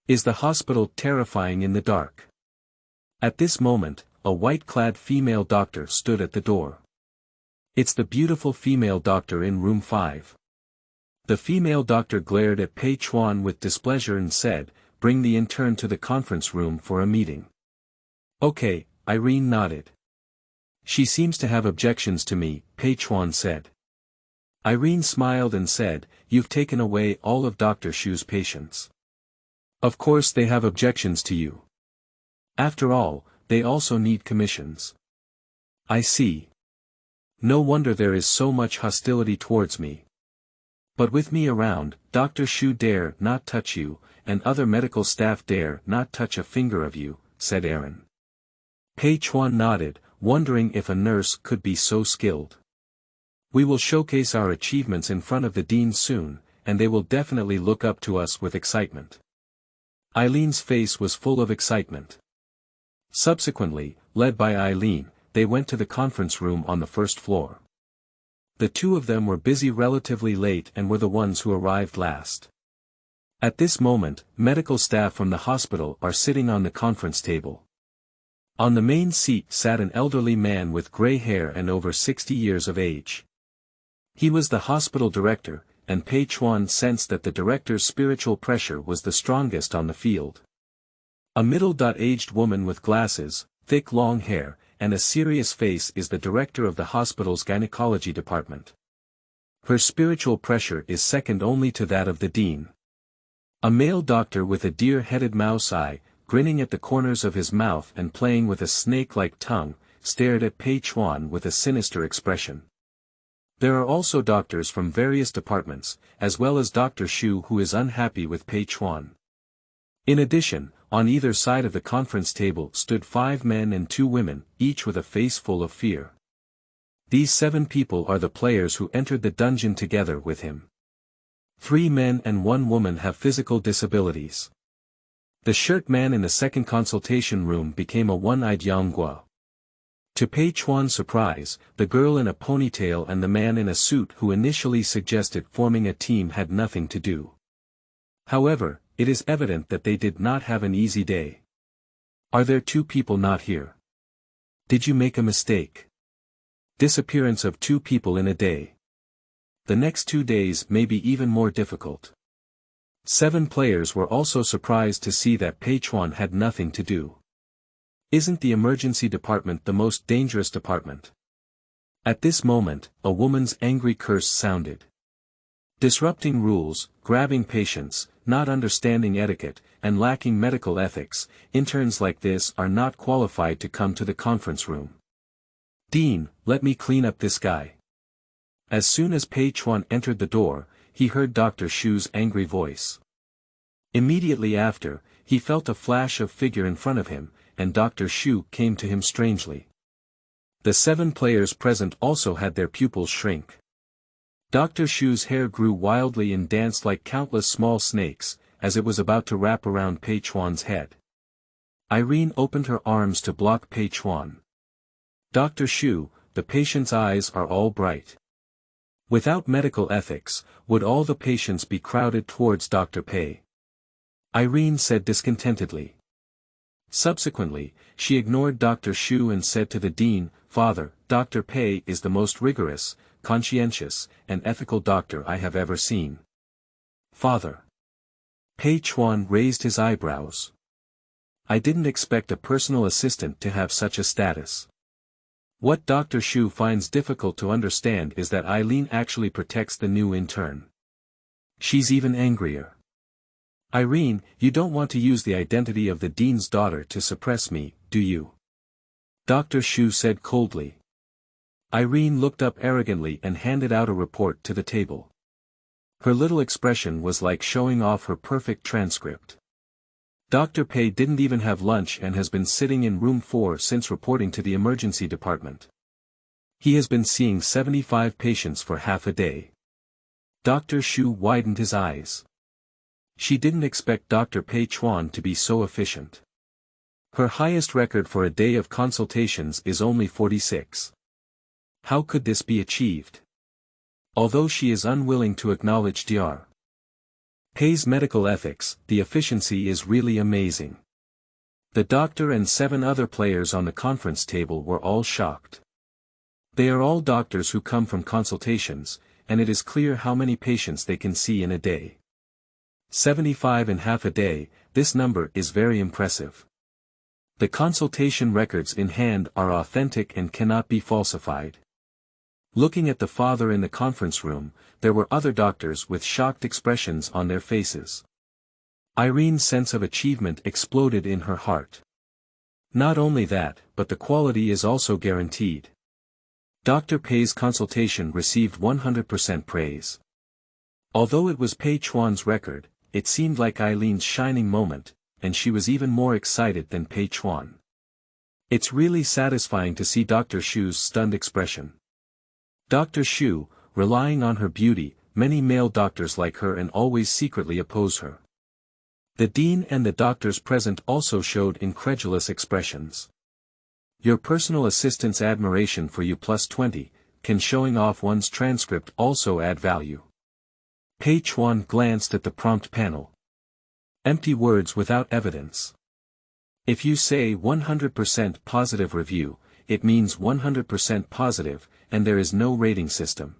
Is the hospital terrifying in the dark? At this moment, a white-clad female doctor stood at the door. It's the beautiful female doctor in room 5. The female doctor glared at Pei Chuan with displeasure and said, bring the intern to the conference room for a meeting. Okay, Irene nodded. She seems to have objections to me, Pei Chuan said. Irene smiled and said, you've taken away all of Dr. Shu's patients. Of course they have objections to you. After all, they also need commissions. I see. No wonder there is so much hostility towards me. But with me around, Dr. Shu dare not touch you, and other medical staff dare not touch a finger of you, said Aaron. Pei Chuan nodded, wondering if a nurse could be so skilled. We will showcase our achievements in front of the dean soon, and they will definitely look up to us with excitement. Eileen's face was full of excitement. Subsequently, led by Eileen, they went to the conference room on the first floor. The two of them were busy relatively late and were the ones who arrived last. At this moment, medical staff from the hospital are sitting on the conference table. On the main seat sat an elderly man with gray hair and over 60 years of age. He was the hospital director, and Pei Chuan sensed that the director's spiritual pressure was the strongest on the field. A middle-aged woman with glasses, thick long hair, and a serious face is the director of the hospital's gynecology department. Her spiritual pressure is second only to that of the dean. A male doctor with a deer-headed mouse eye, grinning at the corners of his mouth and playing with a snake-like tongue, stared at Pei Chuan with a sinister expression. There are also doctors from various departments, as well as Dr. Shu who is unhappy with Pei Chuan. In addition, on either side of the conference table stood 5 men and 2 women, each with a face full of fear. These 7 people are the players who entered the dungeon together with him. 3 men and 1 woman have physical disabilities. The shirt man in the second consultation room became a one-eyed Yonghua. To Pei Chuan's surprise, the girl in a ponytail and the man in a suit who initially suggested forming a team had nothing to do. However, it is evident that they did not have an easy day. Are there 2 people not here? Did you make a mistake? Disappearance of 2 people in a day. The next 2 days may be even more difficult. 7 players were also surprised to see that Pei Chuan had nothing to do. Isn't the emergency department the most dangerous department? At this moment, a woman's angry curse sounded. Disrupting rules, grabbing patients, not understanding etiquette, and lacking medical ethics, interns like this are not qualified to come to the conference room. Dean, let me clean up this guy. As soon as Pei Chuan entered the door, he heard Dr. Shu's angry voice. Immediately after, he felt a flash of figure in front of him, and Dr. Shu came to him strangely. The 7 players present also had their pupils shrink. Dr. Shu's hair grew wildly and danced like countless small snakes, as it was about to wrap around Pei Chuan's head. Irene opened her arms to block Pei Chuan. Dr. Shu, the patient's eyes are all bright. Without medical ethics, would all the patients be crowded towards Dr. Pei? Irene said discontentedly. Subsequently, she ignored Dr. Shu and said to the dean, "Father, Dr. Pei is the most rigorous, conscientious, and ethical doctor I have ever seen." "Father." Pei Chuan raised his eyebrows. "I didn't expect a personal assistant to have such a status." What Dr. Shu finds difficult to understand is that Eileen actually protects the new intern. She's even angrier. "Irene, you don't want to use the identity of the dean's daughter to suppress me, do you?" Dr. Shu said coldly. Irene looked up arrogantly and handed out a report to the table. Her little expression was like showing off her perfect transcript. Dr. Pei didn't even have lunch and has been sitting in room 4 since reporting to the emergency department. He has been seeing 75 patients for half a day. Dr. Shu widened his eyes. She didn't expect Dr. Pei Chuan to be so efficient. Her highest record for a day of consultations is only 46. How could this be achieved? Although she is unwilling to acknowledge Dr. Pei's medical ethics, the efficiency is really amazing. The doctor and 7 other players on the conference table were all shocked. They are all doctors who come from consultations, and it is clear how many patients they can see in a day. 75 in half a day, this number is very impressive. The consultation records in hand are authentic and cannot be falsified. Looking at the father in the conference room, there were other doctors with shocked expressions on their faces. Irene's sense of achievement exploded in her heart. Not only that, but the quality is also guaranteed. Dr. Pei's consultation received 100% praise. Although it was Pei Chuan's record, it seemed like Eileen's shining moment, and she was even more excited than Pei Chuan. It's really satisfying to see Dr. Shu's stunned expression. Dr. Shu, relying on her beauty, many male doctors like her and always secretly oppose her. The dean and the doctors present also showed incredulous expressions. Your personal assistant's admiration for you +20, can showing off one's transcript also add value? Pei Chuan glanced at the prompt panel. Empty words without evidence. If you say 100% positive review, it means 100% positive, and there is no rating system.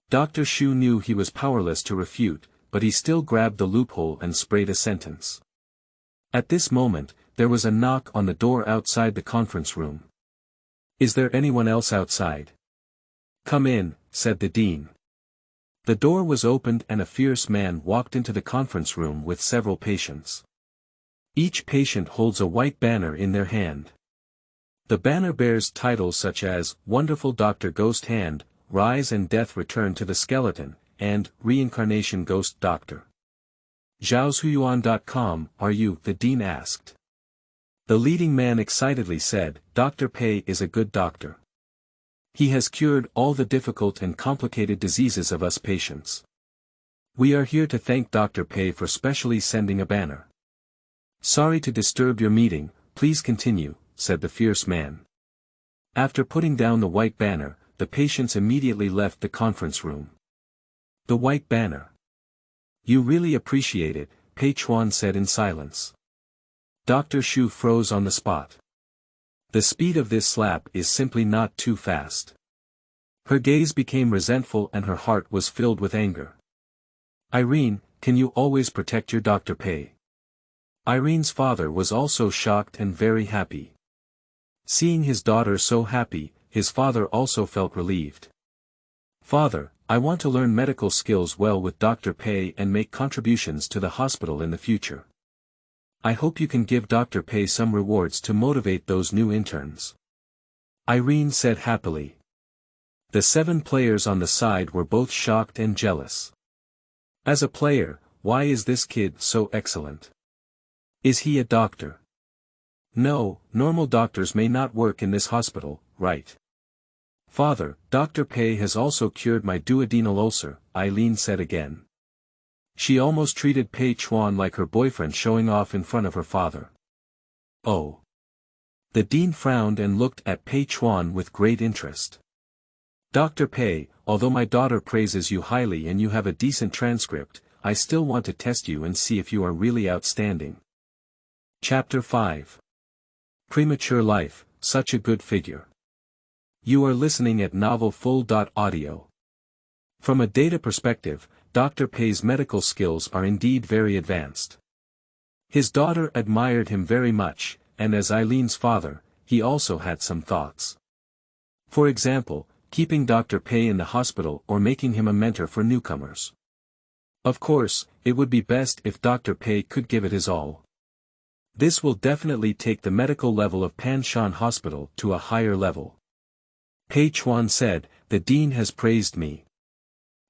Dr. Shu knew he was powerless to refute, but he still grabbed the loophole and sprayed a sentence. At this moment, there was a knock on the door outside the conference room. "Is there anyone else outside?" "Come in," said the dean. The door was opened and a fierce man walked into the conference room with several patients. Each patient holds a white banner in their hand. The banner bears titles such as, "Wonderful Dr. Ghost Hand," "Rise and Death Return to the Skeleton," and "Reincarnation Ghost Doctor." "Zhaoshuyuan.com, are you?" the dean asked. The leading man excitedly said, "Dr. Pei is a good doctor. He has cured all the difficult and complicated diseases of us patients. We are here to thank Dr. Pei for specially sending a banner." "Sorry to disturb your meeting, please continue," said the fierce man. After putting down the white banner, the patients immediately left the conference room. "The white banner. You really appreciate it," Pei Chuan said in silence. Dr. Shu froze on the spot. The speed of this slap is simply not too fast. Her gaze became resentful and her heart was filled with anger. "Irene, can you always protect your Dr. Pei?" Irene's father was also shocked and very happy. Seeing his daughter so happy, his father also felt relieved. "Father, I want to learn medical skills well with Dr. Pei and make contributions to the hospital in the future. I hope you can give Dr. Pei some rewards to motivate those new interns." Irene said happily. The 7 players on the side were both shocked and jealous. As a player, why is this kid so excellent? Is he a doctor? No, normal doctors may not work in this hospital, right? "Father, Dr. Pei has also cured my duodenal ulcer," Eileen said again. She almost treated Pei Chuan like her boyfriend showing off in front of her father. Oh. The dean frowned and looked at Pei Chuan with great interest. Dr. Pei, although my daughter praises you highly and you have a decent transcript, I still want to test you and see if you are really outstanding. Chapter 5. Premature Life, Such a Good Figure. You are listening at novelfull.audio. From a data perspective, Dr. Pei's medical skills are indeed very advanced. His daughter admired him very much, and as Eileen's father, he also had some thoughts. For example, keeping Dr. Pei in the hospital or making him a mentor for newcomers. Of course, it would be best if Dr. Pei could give it his all. This will definitely take the medical level of Pei Chuan Hospital to a higher level. Pei Chuan said, "The dean has praised me."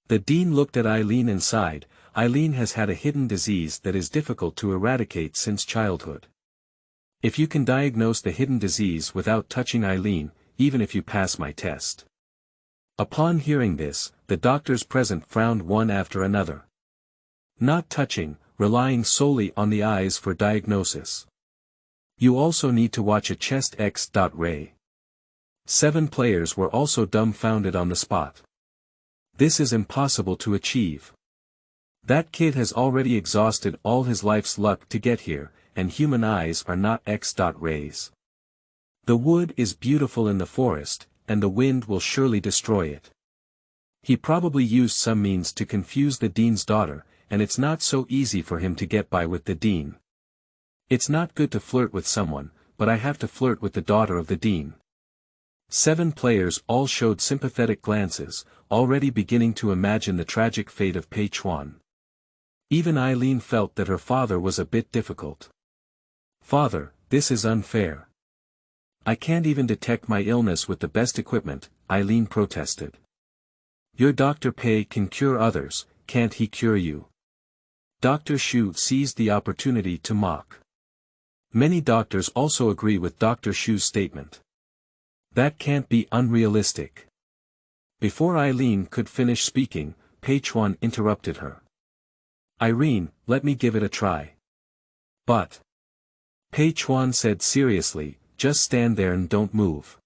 The dean looked at Eileen and sighed. Eileen has had a hidden disease that is difficult to eradicate since childhood. If you can diagnose the hidden disease without touching Eileen, even if you pass my test. Upon hearing this, the doctors present frowned one after another. Not touching, relying solely on the eyes for diagnosis. You also need to watch a chest X.ray. 7 players were also dumbfounded on the spot. This is impossible to achieve. That kid has already exhausted all his life's luck to get here, and human eyes are not X.rays. The wood is beautiful in the forest, and the wind will surely destroy it. He probably used some means to confuse the dean's daughter, and it's not so easy for him to get by with the dean. It's not good to flirt with someone, but I have to flirt with the daughter of the dean. 7 players all showed sympathetic glances, already beginning to imagine the tragic fate of Pei Chuan. Even Eileen felt that her father was a bit difficult. "Father, this is unfair. I can't even detect my illness with the best equipment," Eileen protested. "Your Dr. Pei can cure others, can't he cure you?" Dr. Shu seized the opportunity to mock. Many doctors also agree with Dr. Shu's statement. That can't be unrealistic. Before Eileen could finish speaking, Pei Chuan interrupted her. "Irene, let me give it a try." "But," Pei Chuan said seriously, "just stand there and don't move."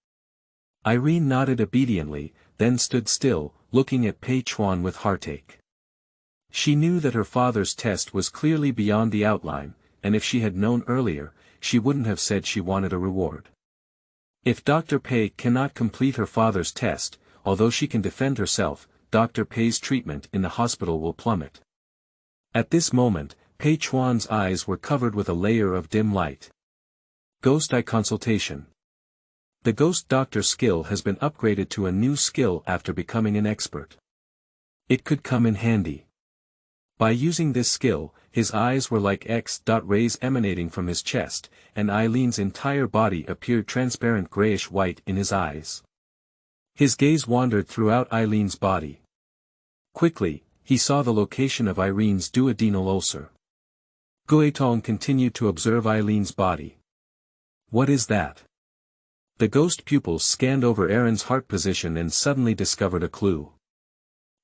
Irene nodded obediently, then stood still, looking at Pei Chuan with heartache. She knew that her father's test was clearly beyond the outline, and if she had known earlier, she wouldn't have said she wanted a reward. If Dr. Pei cannot complete her father's test, although she can defend herself, Dr. Pei's treatment in the hospital will plummet. At this moment, Pei Chuan's eyes were covered with a layer of dim light. Ghost Eye Consultation. The ghost doctor skill has been upgraded to a new skill after becoming an expert. It could come in handy. By using this skill, his eyes were like X.rays emanating from his chest, and Eileen's entire body appeared transparent grayish-white in his eyes. His gaze wandered throughout Eileen's body. Quickly, he saw the location of Irene's duodenal ulcer. Guitong continued to observe Eileen's body. "What is that?" The ghost pupils scanned over Aaron's heart position and suddenly discovered a clue.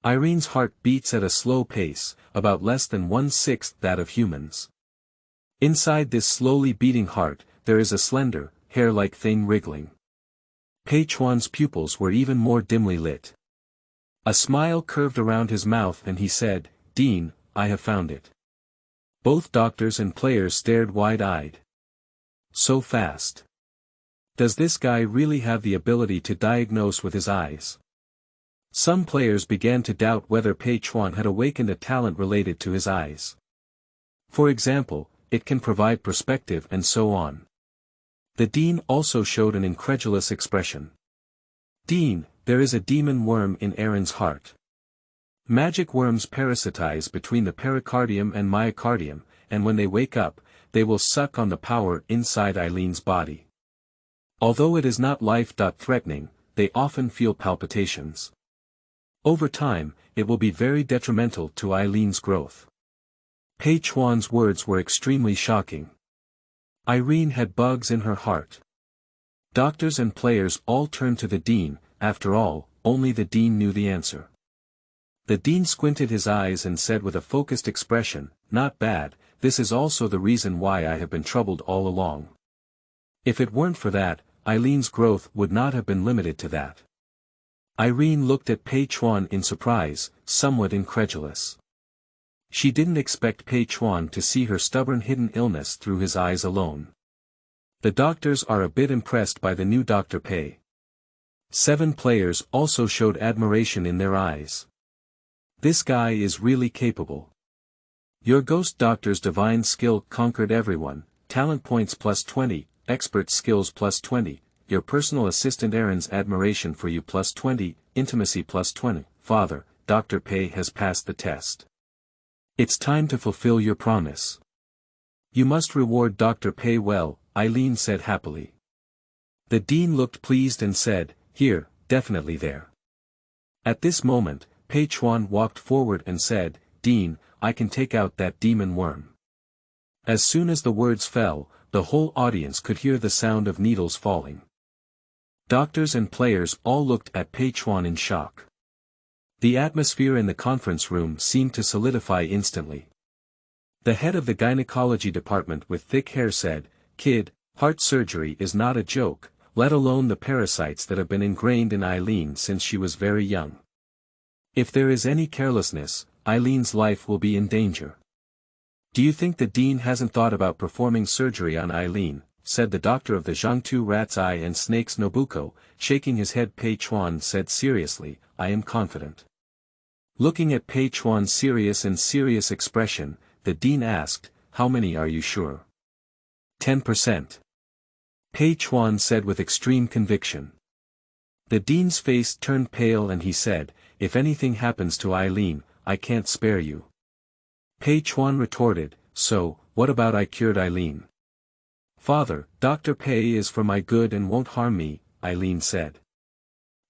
Irene's heart beats at a slow pace, about less than 1/6 that of humans. Inside this slowly beating heart, there is a slender, hair-like thing wriggling. Pei Chuan's pupils were even more dimly lit. A smile curved around his mouth and he said, "Dean, I have found it." Both doctors and players stared wide-eyed. So fast. Does this guy really have the ability to diagnose with his eyes? Some players began to doubt whether Pei Chuan had awakened a talent related to his eyes. For example, it can provide perspective and so on. The dean also showed an incredulous expression. "Dean, there is a demon worm in Aaron's heart. Magic worms parasitize between the pericardium and myocardium, and when they wake up, they will suck on the power inside Eileen's body. Although it is not life-threatening, they often feel palpitations. Over time, it will be very detrimental to Eileen's growth." Pei Chuan's words were extremely shocking. Irene had bugs in her heart. Doctors and players all turned to the dean. After all, only the dean knew the answer. The dean squinted his eyes and said with a focused expression, "Not bad, this is also the reason why I have been troubled all along. If it weren't for that, Eileen's growth would not have been limited to that. Irene looked at Pei Chuan in surprise, somewhat incredulous. She didn't expect Pei Chuan to see her stubborn hidden illness through his eyes alone. The doctors are a bit impressed by the new Dr. Pei. 7 players also showed admiration in their eyes. This guy is really capable. Your ghost doctor's divine skill conquered everyone, talent points plus 20, expert skills plus 20, your personal assistant Aaron's admiration for you plus 20, intimacy plus 20, Father, Dr. Pei has passed the test. It's time to fulfill your promise. You must reward Dr. Pei well, Eileen said happily. The dean looked pleased and said, here, definitely there. At this moment, Pei Chuan walked forward and said, Dean, I can take out that demon worm. As soon as the words fell, the whole audience could hear the sound of needles falling. Doctors and players all looked at Pei Chuan in shock. The atmosphere in the conference room seemed to solidify instantly. The head of the gynecology department with thick hair said, Kid, heart surgery is not a joke, let alone the parasites that have been ingrained in Eileen since she was very young. If there is any carelessness, Eileen's life will be in danger. Do you think the dean hasn't thought about performing surgery on Eileen, said the doctor of the Zhangtu Rat's Eye and Snakes Nobuko, shaking his head. Pei Chuan said seriously, I am confident. Looking at Pei Chuan's serious expression, the dean asked, how many are you sure? 10%. Pei Chuan said with extreme conviction. The dean's face turned pale and he said, if anything happens to Eileen, I can't spare you. Pei Chuan retorted, so, what about I cured Eileen? Father, Dr. Pei is for my good and won't harm me, Eileen said.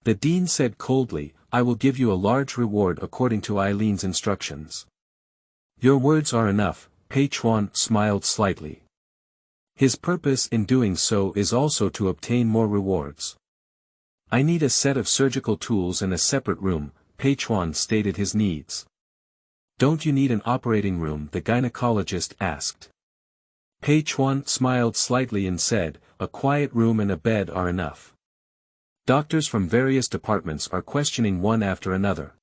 The dean said coldly, I will give you a large reward according to Eileen's instructions. Your words are enough, Pei Chuan smiled slightly. His purpose in doing so is also to obtain more rewards. I need a set of surgical tools and a separate room, Pei Chuan stated his needs. Don't you need an operating room? The gynecologist asked. Pei Chuan smiled slightly and said, a quiet room and a bed are enough. Doctors from various departments are questioning one after another.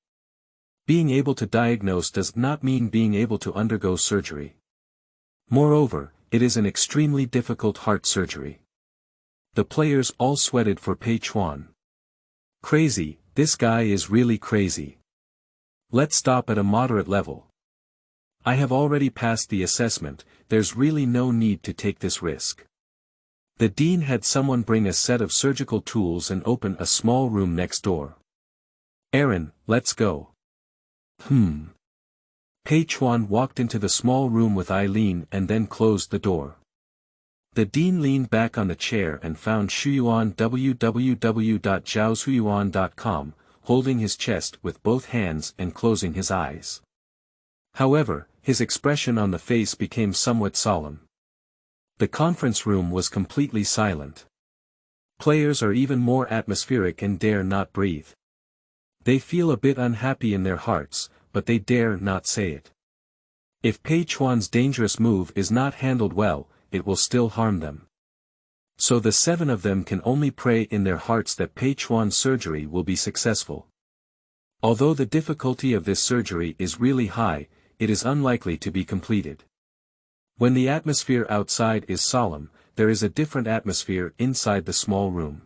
Being able to diagnose does not mean being able to undergo surgery. Moreover, it is an extremely difficult heart surgery. The players all sweated for Pei Chuan. Crazy, this guy is really crazy. Let's stop at a moderate level. I have already passed the assessment, there's really no need to take this risk. The dean had someone bring a set of surgical tools and open a small room next door. Aaron, let's go. Pei Chuan walked into the small room with Eileen and then closed the door. The dean leaned back on the chair and found Shuyuan www.zhaoshuyuan.com, holding his chest with both hands and closing his eyes. However, his expression on the face became somewhat solemn. The conference room was completely silent. Players are even more atmospheric and dare not breathe. They feel a bit unhappy in their hearts, but they dare not say it. If Pei Chuan's dangerous move is not handled well, it will still harm them. So the 7 of them can only pray in their hearts that Pei Chuan's surgery will be successful. Although the difficulty of this surgery is really high, it is unlikely to be completed. When the atmosphere outside is solemn, there is a different atmosphere inside the small room.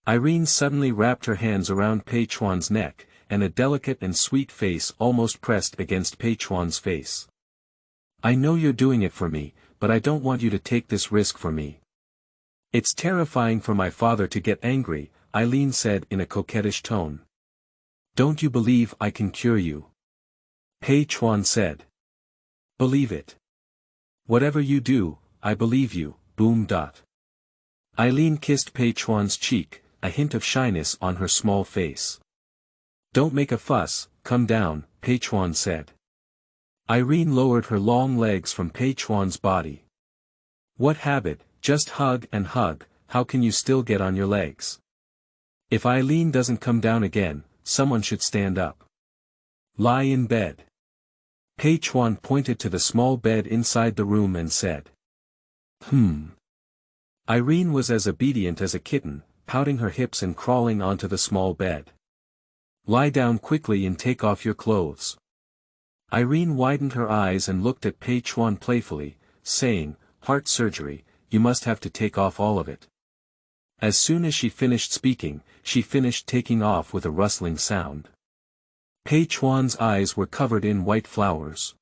Irene suddenly wrapped her hands around Pei Chuan's neck, and a delicate and sweet face almost pressed against Pei Chuan's face. I know you're doing it for me, but I don't want you to take this risk for me. It's terrifying for my father to get angry, Eileen said in a coquettish tone. Don't you believe I can cure you? Pei Chuan said. Believe it. Whatever you do, I believe you, boom. Eileen kissed Pei Chuan's cheek, a hint of shyness on her small face. Don't make a fuss, come down, Pei Chuan said. Irene lowered her long legs from Pei Chuan's body. What habit, just hug and hug, how can you still get on your legs? If Eileen doesn't come down again, someone should stand up. Lie in bed. Pei Chuan pointed to the small bed inside the room and said. Irene was as obedient as a kitten, pouting her hips and crawling onto the small bed. Lie down quickly and take off your clothes. Irene widened her eyes and looked at Pei Chuan playfully, saying, heart surgery, you must have to take off all of it. As soon as she finished speaking, she finished taking off with a rustling sound. Pei Chuan's eyes were covered in white flowers.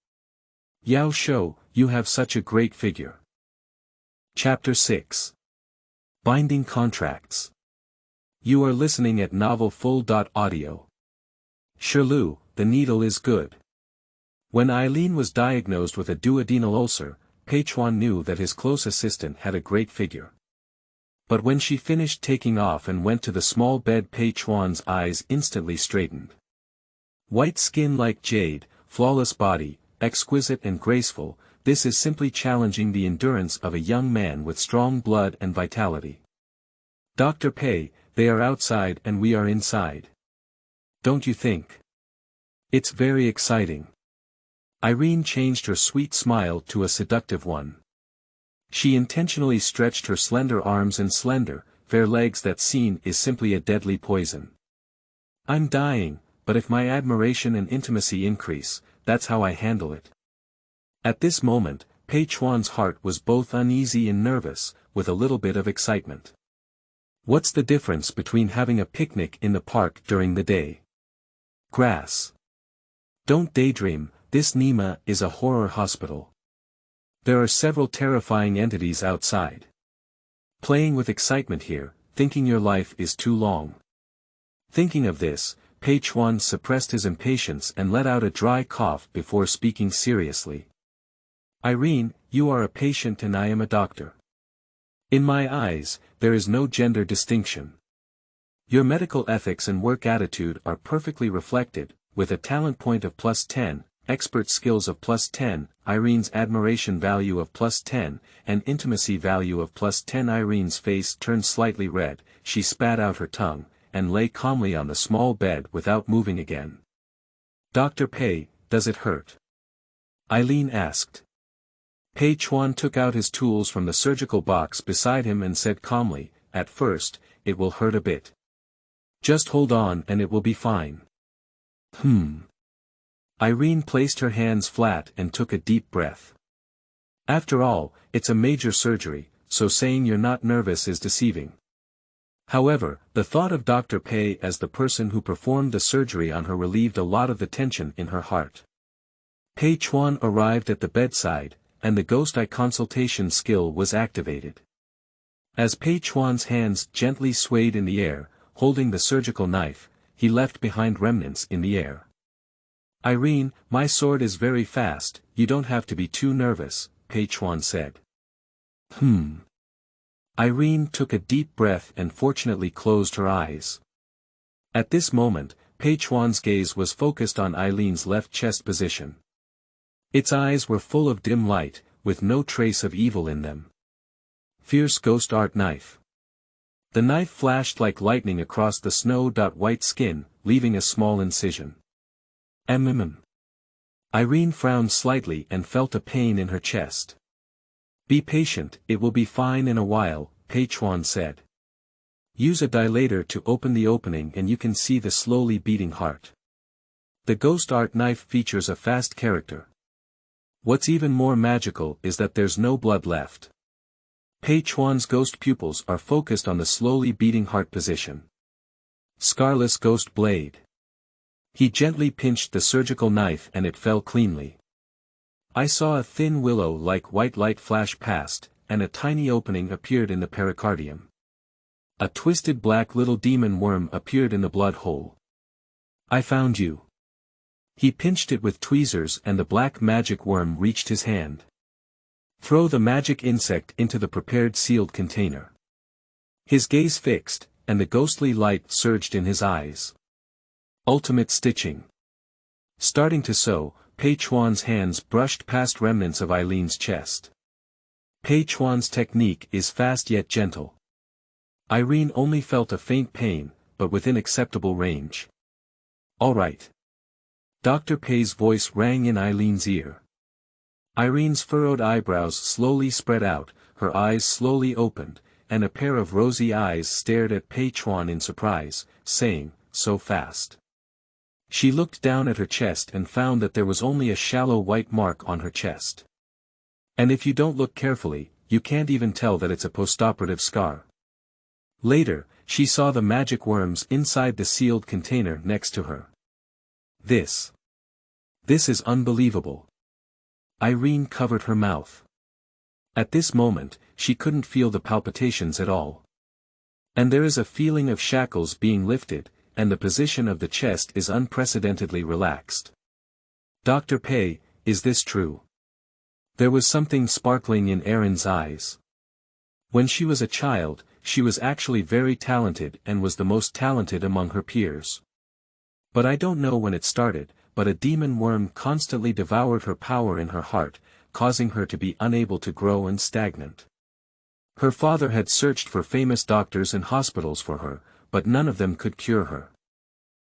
Yao Shou, you have such a great figure. Chapter 6. Binding Contracts. You are listening at novelfull.audio. Shirlu, the needle is good. When Eileen was diagnosed with a duodenal ulcer, Pei Chuan knew that his close assistant had a great figure. But when she finished taking off and went to the small bed, Pei Chuan's eyes instantly straightened. White skin like jade, flawless body, exquisite and graceful, this is simply challenging the endurance of a young man with strong blood and vitality. Dr. Pei, they are outside and we are inside. Don't you think? It's very exciting. Irene changed her sweet smile to a seductive one. She intentionally stretched her slender arms and slender, fair legs. That scene is simply a deadly poison. I'm dying, but if my admiration and intimacy increase, that's how I handle it. At this moment, Pei Chuan's heart was both uneasy and nervous, with a little bit of excitement. What's the difference between having a picnic in the park during the day? Grass. Don't daydream, this Nima is a horror hospital. There are several terrifying entities outside. Playing with excitement here, thinking your life is too long. Thinking of this, Pei Chuan suppressed his impatience and let out a dry cough before speaking seriously. Irene, you are a patient and I am a doctor. In my eyes, there is no gender distinction. Your medical ethics and work attitude are perfectly reflected, with a talent point of +10, expert skills of +10, Irene's admiration value of +10, and intimacy value of +10. Irene's face turned slightly red, she spat out her tongue, and lay calmly on the small bed without moving again. Dr. Pei, does it hurt? Eileen asked. Pei Chuan took out his tools from the surgical box beside him and said calmly, at first, it will hurt a bit. Just hold on and it will be fine. Irene placed her hands flat and took a deep breath. After all, it's a major surgery, so saying you're not nervous is deceiving. However, the thought of Dr. Pei as the person who performed the surgery on her relieved a lot of the tension in her heart. Pei Chuan arrived at the bedside, and the ghost eye consultation skill was activated. As Pei Chuan's hands gently swayed in the air, holding the surgical knife, he left behind remnants in the air. Irene, my sword is very fast, you don't have to be too nervous, Pei Chuan said. Irene took a deep breath and fortunately closed her eyes. At this moment, Pei Chuan's gaze was focused on Eileen's left chest position. Its eyes were full of dim light, with no trace of evil in them. Fierce ghost art knife. The knife flashed like lightning across the snow-white skin, leaving a small incision. Irene frowned slightly and felt a pain in her chest. Be patient, it will be fine in a while, Pei Chuan said. Use a dilator to open the opening and you can see the slowly beating heart. The ghost art knife features a fast character. What's even more magical is that there's no blood left. Pei Chuan's ghost pupils are focused on the slowly beating heart position. Scarless ghost blade. He gently pinched the surgical knife and it fell cleanly. I saw a thin willow-like white light flash past, and a tiny opening appeared in the pericardium. A twisted black little demon worm appeared in the blood hole. I found you. He pinched it with tweezers and the black magic worm reached his hand. Throw the magic insect into the prepared sealed container. His gaze fixed, and the ghostly light surged in his eyes. Ultimate stitching. Starting to sew, Pei Chuan's hands brushed past remnants of Eileen's chest. Pei Chuan's technique is fast yet gentle. Irene only felt a faint pain, but within acceptable range. All right. Dr. Pei's voice rang in Eileen's ear. Irene's furrowed eyebrows slowly spread out, her eyes slowly opened, and a pair of rosy eyes stared at Pei Chuan in surprise, saying, "So fast." She looked down at her chest and found that there was only a shallow white mark on her chest. And if you don't look carefully, you can't even tell that it's a postoperative scar. Later, she saw the magic worms inside the sealed container next to her. This is unbelievable. Irene covered her mouth. At this moment, she couldn't feel the palpitations at all. And there is a feeling of shackles being lifted, and the position of the chest is unprecedentedly relaxed. Dr. Pei, is this true? There was something sparkling in Erin's eyes. When she was a child, she was actually very talented and was the most talented among her peers. But I don't know when it started, but a demon worm constantly devoured her power in her heart, causing her to be unable to grow and stagnant. Her father had searched for famous doctors and hospitals for her, but none of them could cure her.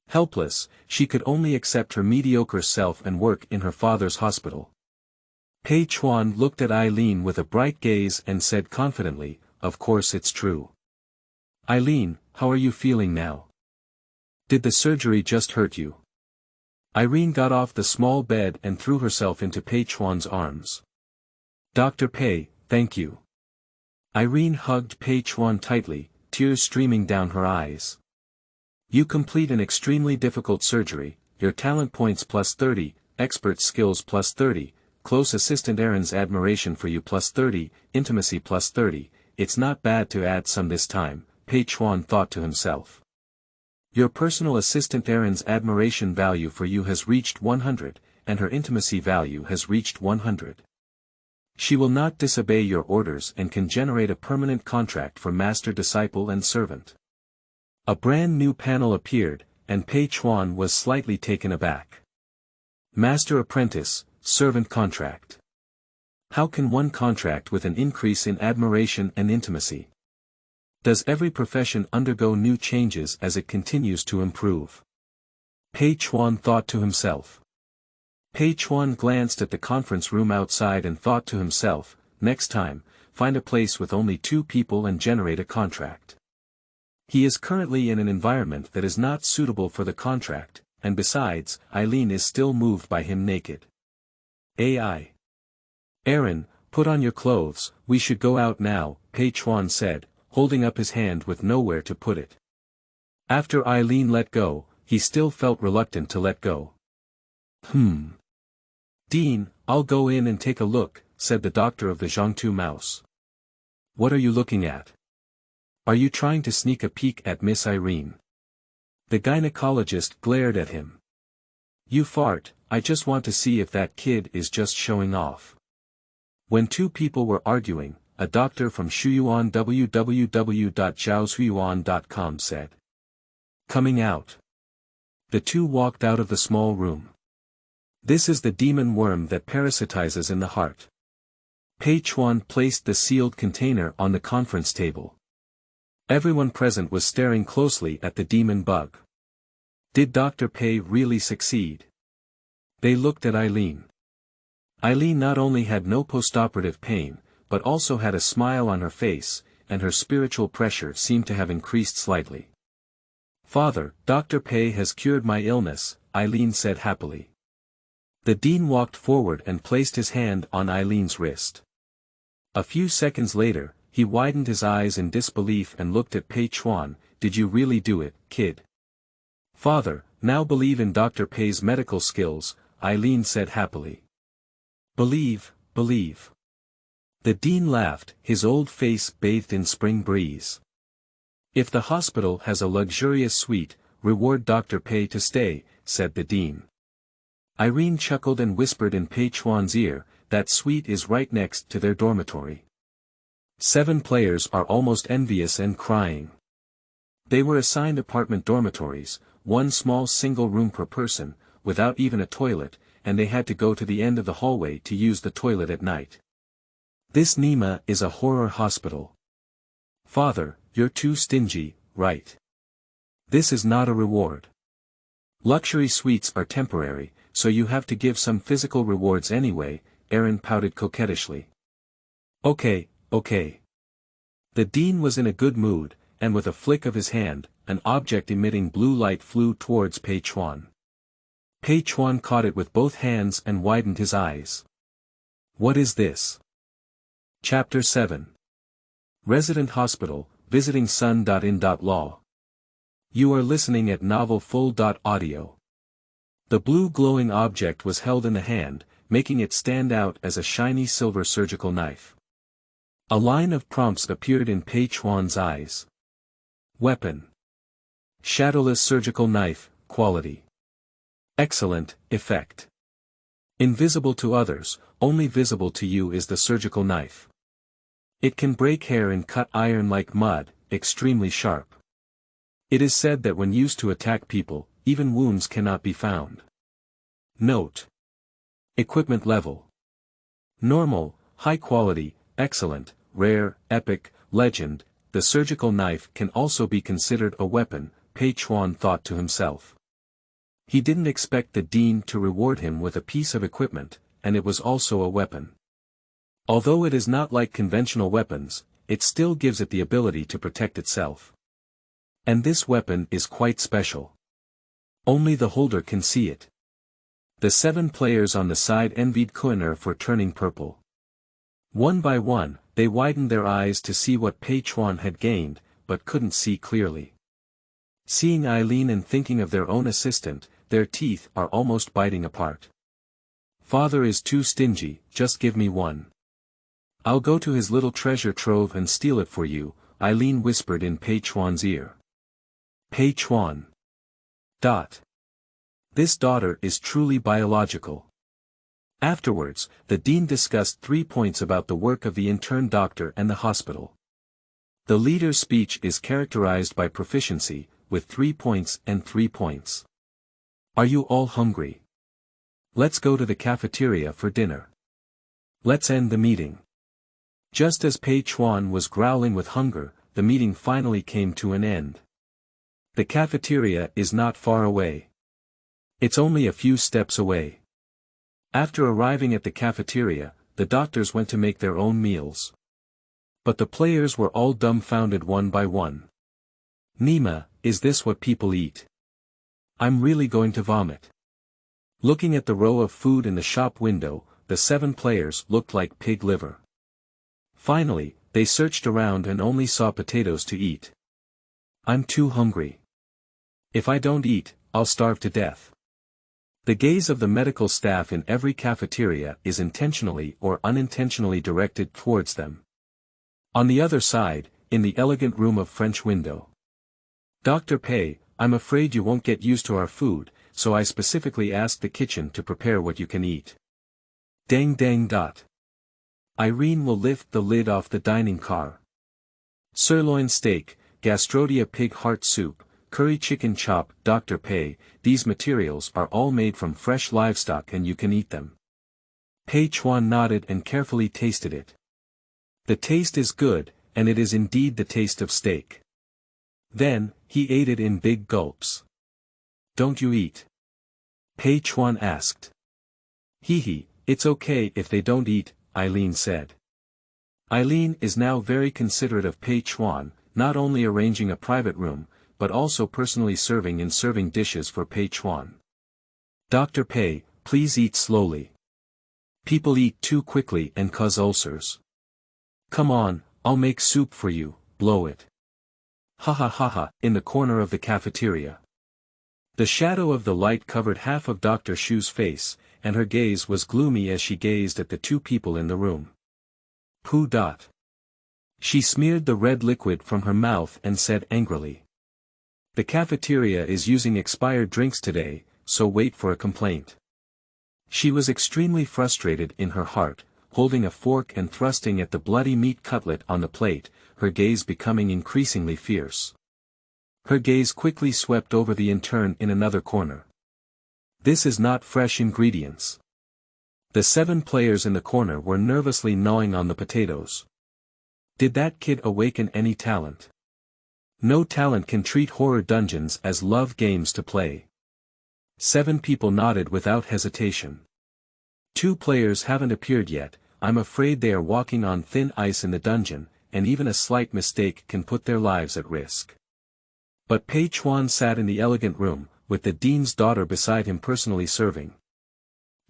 Helpless, she could only accept her mediocre self and work in her father's hospital. Pei Chuan looked at Eileen with a bright gaze and said confidently, "Of course it's true." "Eileen, how are you feeling now? Did the surgery just hurt you?" Irene got off the small bed and threw herself into Pei Chuan's arms. "Dr. Pei, thank you." Irene hugged Pei Chuan tightly, tears streaming down her eyes. "You complete an extremely difficult surgery, your talent points plus 30, expert skills plus 30, close assistant Erin's admiration for you plus 30, intimacy plus 30, it's not bad to add some this time," Pei Chuan thought to himself. "Your personal assistant Erin's admiration value for you has reached 100, and her intimacy value has reached 100. She will not disobey your orders and can generate a permanent contract for master disciple and servant." A brand new panel appeared, and Pei Chuan was slightly taken aback. Master apprentice, servant contract. How can one contract with an increase in admiration and intimacy? Does every profession undergo new changes as it continues to improve? Pei Chuan thought to himself. Pei Chuan glanced at the conference room outside and thought to himself, next time, find a place with only 2 people and generate a contract. He is currently in an environment that is not suitable for the contract, and besides, Eileen is still moved by him naked. AI. "Erin, put on your clothes, we should go out now," Pei Chuan said, holding up his hand with nowhere to put it. After Eileen let go, he still felt reluctant to let go. "Dean, I'll go in and take a look," said the doctor of the Zhangtu mouse. "What are you looking at? Are you trying to sneak a peek at Miss Irene?" The gynecologist glared at him. "You fart, I just want to see if that kid is just showing off." When 2 people were arguing, a doctor from Shuyuan www.zhaoshuyuan.com said. "Coming out." The 2 walked out of the small room. "This is the demon worm that parasitizes in the heart." Pei Chuan placed the sealed container on the conference table. Everyone present was staring closely at the demon bug. Did Dr. Pei really succeed? They looked at Eileen. Eileen not only had no postoperative pain, but also had a smile on her face, and her spiritual pressure seemed to have increased slightly. "Father, Dr. Pei has cured my illness," Eileen said happily. The dean walked forward and placed his hand on Eileen's wrist. A few seconds later, he widened his eyes in disbelief and looked at Pei Chuan. "Did you really do it, kid?" "Father, now believe in Dr. Pei's medical skills," Eileen said happily. "Believe, believe." The dean laughed, his old face bathed in spring breeze. "If the hospital has a luxurious suite, reward Dr. Pei to stay," said the dean. Irene chuckled and whispered in Pei Chuan's ear, "That suite is right next to their dormitory." 7 players are almost envious and crying. They were assigned apartment dormitories, 1 small single room per person, without even a toilet, and they had to go to the end of the hallway to use the toilet at night. This Nima is a horror hospital. "Father, you're too stingy, right? This is not a reward. Luxury suites are temporary, so you have to give some physical rewards anyway," Erin pouted coquettishly. Okay. The dean was in a good mood, and with a flick of his hand, an object emitting blue light flew towards Pei Chuan. Pei Chuan caught it with both hands and widened his eyes. What is this? Chapter 7. Resident Hospital, Visiting Sun.in.law. You are listening at Novel Full.audio. The blue glowing object was held in the hand, making it stand out as a shiny silver surgical knife. A line of prompts appeared in Pei Chuan's eyes. Weapon. Shadowless surgical knife, quality. Excellent, effect. Invisible to others, only visible to you is the surgical knife. It can break hair and cut iron like mud, extremely sharp. It is said that when used to attack people, even wounds cannot be found. Note. Equipment level. Normal, high quality, excellent, rare, epic, legend. The surgical knife can also be considered a weapon, Pei Chuan thought to himself. He didn't expect the dean to reward him with a piece of equipment, and it was also a weapon. Although it is not like conventional weapons, it still gives it the ability to protect itself. And this weapon is quite special. Only the holder can see it. The 7 players on the side envied Kuiner for turning purple. One by one, they widened their eyes to see what Pei Chuan had gained, but couldn't see clearly. Seeing Eileen and thinking of their own assistant, their teeth are almost biting apart. Father is too stingy, just give me one. I'll go to his little treasure trove and steal it for you, Eileen whispered in Pei Chuan's ear. Pei Chuan. This daughter is truly biological. Afterwards, the dean discussed 3 points about the work of the intern doctor and the hospital. The leader's speech is characterized by proficiency, with 3 points and 3 points. Are you all hungry? Let's go to the cafeteria for dinner. Let's end the meeting. Just as Pei Chuan was growling with hunger, the meeting finally came to an end. The cafeteria is not far away. It's only a few steps away. After arriving at the cafeteria, the doctors went to make their own meals. But the players were all dumbfounded one by one. Nima, is this what people eat? I'm really going to vomit. Looking at the row of food in the shop window, the 7 players looked like pig liver. Finally, they searched around and only saw potatoes to eat. I'm too hungry. If I don't eat, I'll starve to death. The gaze of the medical staff in every cafeteria is intentionally or unintentionally directed towards them. On the other side, in the elegant room of French window. Dr. Pei, I'm afraid you won't get used to our food, so I specifically asked the kitchen to prepare what you can eat. Dang dang dot. Irene will lift the lid off the dining car. Sirloin steak, gastrodia pig heart soup, curry chicken chop, Dr. Pei, these materials are all made from fresh livestock and you can eat them. Pei Chuan nodded and carefully tasted it. The taste is good, and it is indeed the taste of steak. Then, he ate it in big gulps. Don't you eat? Pei Chuan asked. Hee, it's okay if they don't eat, Eileen said. Eileen is now very considerate of Pei Chuan, not only arranging a private room, but also personally serving dishes for Pei Chuan. Dr. Pei, please eat slowly. People eat too quickly and cause ulcers. Come on, I'll make soup for you, blow it. Ha ha ha ha, in the corner of the cafeteria. The shadow of the light covered half of Dr. Shu's face, and her gaze was gloomy as she gazed at the 2 people in the room. Pooh. She smeared the red liquid from her mouth and said angrily. The cafeteria is using expired drinks today, so wait for a complaint. She was extremely frustrated in her heart, holding a fork and thrusting at the bloody meat cutlet on the plate, her gaze becoming increasingly fierce. Her gaze quickly swept over the intern in another corner. This is not fresh ingredients. The 7 players in the corner were nervously gnawing on the potatoes. Did that kid awaken any talent? No talent can treat horror dungeons as love games to play. 7 people nodded without hesitation. 2 players haven't appeared yet, I'm afraid they are walking on thin ice in the dungeon, and even a slight mistake can put their lives at risk. But Pei Chuan sat in the elegant room, with the dean's daughter beside him personally serving.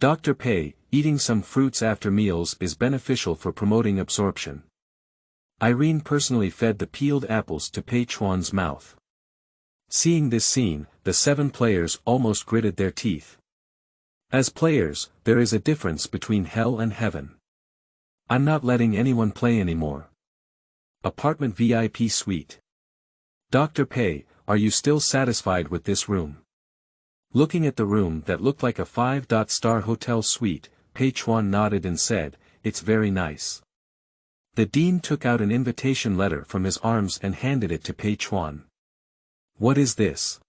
Dr. Pei, eating some fruits after meals is beneficial for promoting absorption. Irene personally fed the peeled apples to Pei Chuan's mouth. Seeing this scene, the 7 players almost gritted their teeth. As players, there is a difference between hell and heaven. I'm not letting anyone play anymore. Apartment VIP suite. Dr. Pei, are you still satisfied with this room? Looking at the room that looked like a 5-star hotel suite, Pei Chuan nodded and said, "It's very nice." The dean took out an invitation letter from his arms and handed it to Pei Chuan. "What is this?"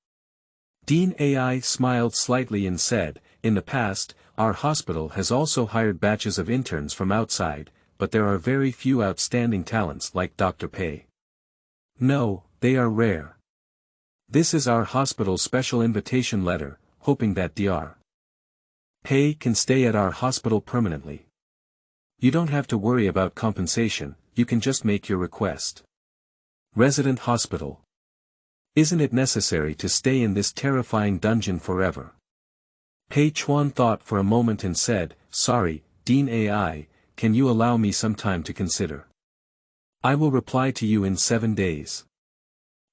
Dean Ai smiled slightly and said, "In the past, our hospital has also hired batches of interns from outside, but there are very few outstanding talents like Dr. Pei. No, they are rare. This is our hospital's special invitation letter, hoping that Dr. Pei can stay at our hospital permanently. You don't have to worry about compensation, you can just make your request. Resident hospital. Isn't it necessary to stay in this terrifying dungeon forever?" Pei Chuan thought for a moment and said, "Sorry, Dean Ai, can you allow me some time to consider? I will reply to you in 7 days.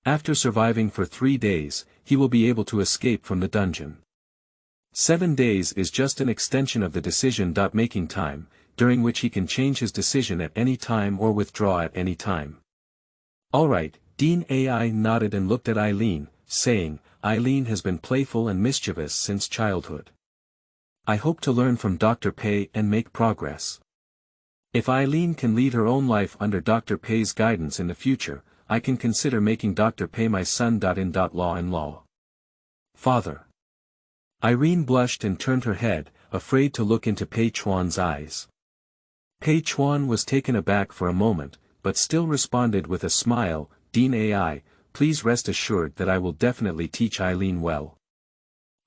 After surviving for 3 days, he will be able to escape from the dungeon. 7 days is just an extension of the decision-making time, during which he can change his decision at any time or withdraw at any time." "Alright," Dean Ai nodded and looked at Eileen, saying, "Eileen has been playful and mischievous since childhood. I hope to learn from Dr. Pei and make progress. If Eileen can lead her own life under Dr. Pei's guidance in the future, I can consider making Dr. Pei my son-in-law. Father." Irene blushed and turned her head, afraid to look into Pei Chuan's eyes. Pei Chuan was taken aback for a moment, but still responded with a smile, "Dean Ai, please rest assured that I will definitely teach Eileen well.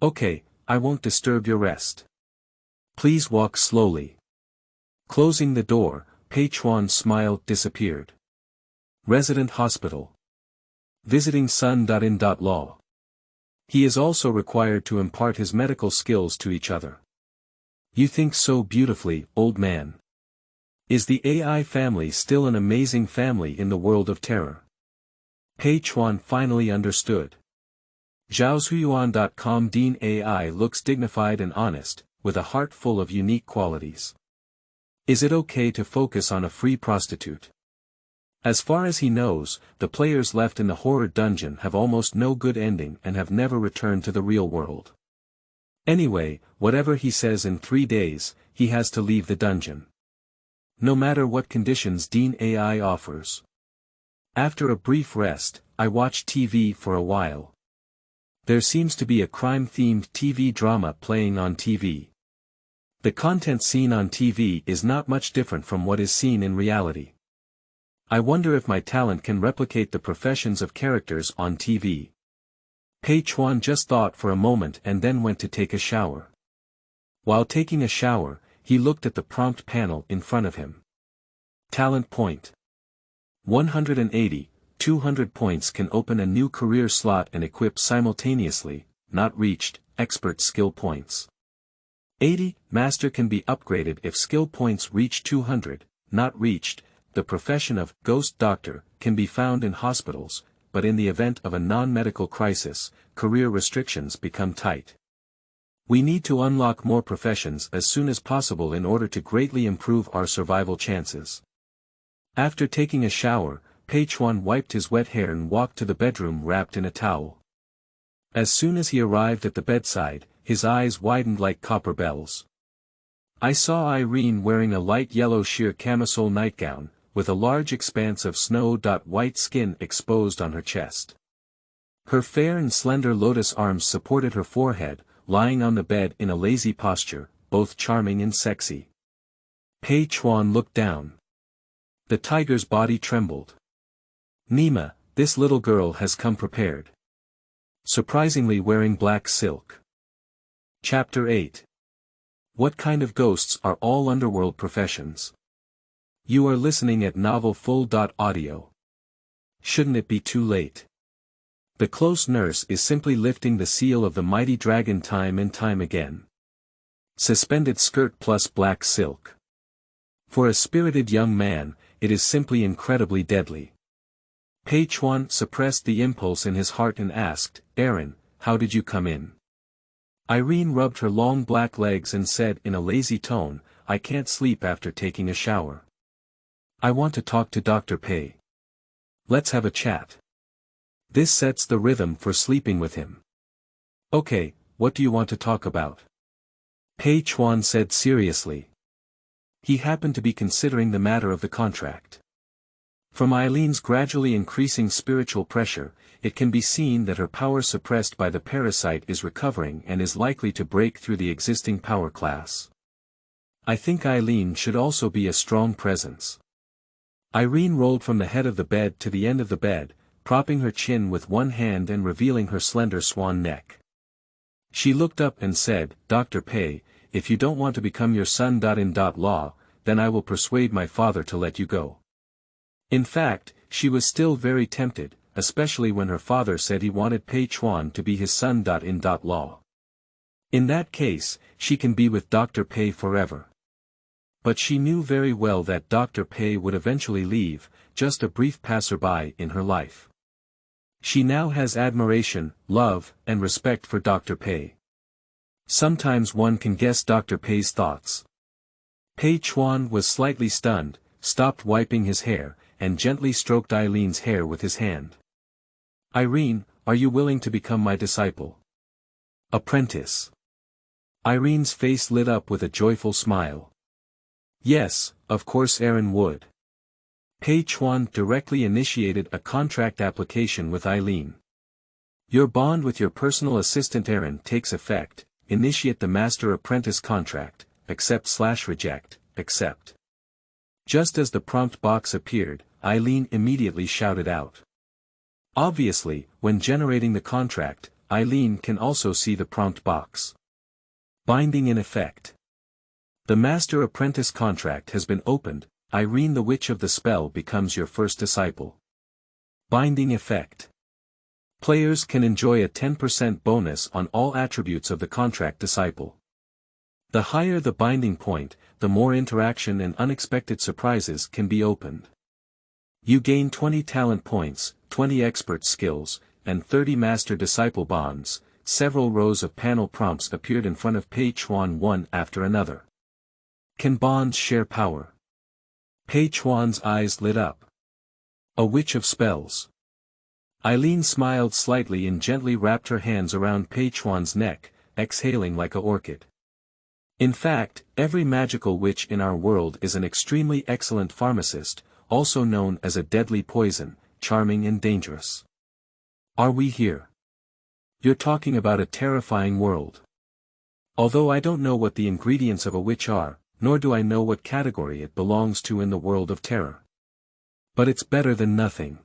Okay, I won't disturb your rest. Please walk slowly." Closing the door, Pei Chuan's smile disappeared. Resident hospital. Visiting son-in-law. He is also required to impart his medical skills to each other. You think so beautifully, old man. Is the AI family still an amazing family in the world of terror? Pei Chuan finally understood. Zhaozuiyuan.com. Dean Ai looks dignified and honest, with a heart full of unique qualities. Is it okay to focus on a free prostitute? As far as he knows, the players left in the horror dungeon have almost no good ending and have never returned to the real world. Anyway, whatever he says in 3 days, he has to leave the dungeon. No matter what conditions Dean Ai offers. After a brief rest, I watch TV for a while. There seems to be a crime-themed TV drama playing on TV. The content seen on TV is not much different from what is seen in reality. I wonder if my talent can replicate the professions of characters on TV. Pei Chuan just thought for a moment and then went to take a shower. While taking a shower, he looked at the prompt panel in front of him. Talent point. 180, 200 points can open a new career slot and equip simultaneously, not reached, expert skill points. 80, master can be upgraded if skill points reach 200, not reached. The profession of ghost doctor can be found in hospitals, but in the event of a non-medical crisis, career restrictions become tight. We need to unlock more professions as soon as possible in order to greatly improve our survival chances. After taking a shower, Pei Chuan wiped his wet hair and walked to the bedroom wrapped in a towel. As soon as he arrived at the bedside, his eyes widened like copper bells. I saw Irene wearing a light yellow sheer camisole nightgown, with a large expanse of snow-white skin exposed on her chest. Her fair and slender lotus arms supported her forehead, lying on the bed in a lazy posture, both charming and sexy. Pei Chuan looked down. The tiger's body trembled. Nima, this little girl has come prepared. Surprisingly wearing black silk. Chapter 8. What kind of ghosts are all underworld professions? You are listening at Novel Full. Audio. Shouldn't it be too late? The close nurse is simply lifting the seal of the mighty dragon time and time again. Suspended skirt plus black silk. For a spirited young man, it is simply incredibly deadly. Pei Chuan suppressed the impulse in his heart and asked, "Aaron, how did you come in?" Irene rubbed her long black legs and said in a lazy tone, "I can't sleep after taking a shower. I want to talk to Dr. Pei. Let's have a chat. This sets the rhythm for sleeping with him." "Okay, what do you want to talk about?" Pei Chuan said seriously. He happened to be considering the matter of the contract. From Eileen's gradually increasing spiritual pressure, it can be seen that her power suppressed by the parasite is recovering and is likely to break through the existing power class. I think Eileen should also be a strong presence. Irene rolled from the head of the bed to the end of the bed, propping her chin with one hand and revealing her slender swan neck. She looked up and said, "Dr. Pei, if you don't want to become your son-in-law, then I will persuade my father to let you go." In fact, she was still very tempted, especially when her father said he wanted Pei Chuan to be his son-in-law. In that case, she can be with Dr. Pei forever. But she knew very well that Dr. Pei would eventually leave, just a brief passerby in her life. She now has admiration, love, and respect for Dr. Pei. Sometimes one can guess Dr. Pei's thoughts. Pei Chuan was slightly stunned, stopped wiping his hair, and gently stroked Eileen's hair with his hand. "Irene, are you willing to become my disciple? Apprentice?" Irene's face lit up with a joyful smile. Yes, of course Aaron would. Pei Chuan directly initiated a contract application with Eileen. "Your bond with your personal assistant Aaron takes effect. Initiate the master-apprentice contract, accept/reject, accept." Just as the prompt box appeared, Eileen immediately shouted out. Obviously, when generating the contract, Eileen can also see the prompt box. Binding in effect. The master-apprentice contract has been opened. Irene, the witch of the spell, becomes your first disciple. Binding effect. Players can enjoy a 10% bonus on all attributes of the contract disciple. The higher the binding point, the more interaction and unexpected surprises can be opened. You gain 20 talent points, 20 expert skills, and 30 master-disciple bonds. Several rows of panel prompts appeared in front of Pei Chuan one after another. Can bonds share power? Pei Chuan's eyes lit up. A witch of spells. Eileen smiled slightly and gently wrapped her hands around Pei Chuan's neck, exhaling like a orchid. In fact, every magical witch in our world is an extremely excellent pharmacist, also known as a deadly poison, charming and dangerous. Are we here? You're talking about a terrifying world. Although I don't know what the ingredients of a witch are, nor do I know what category it belongs to in the world of terror. But it's better than nothing.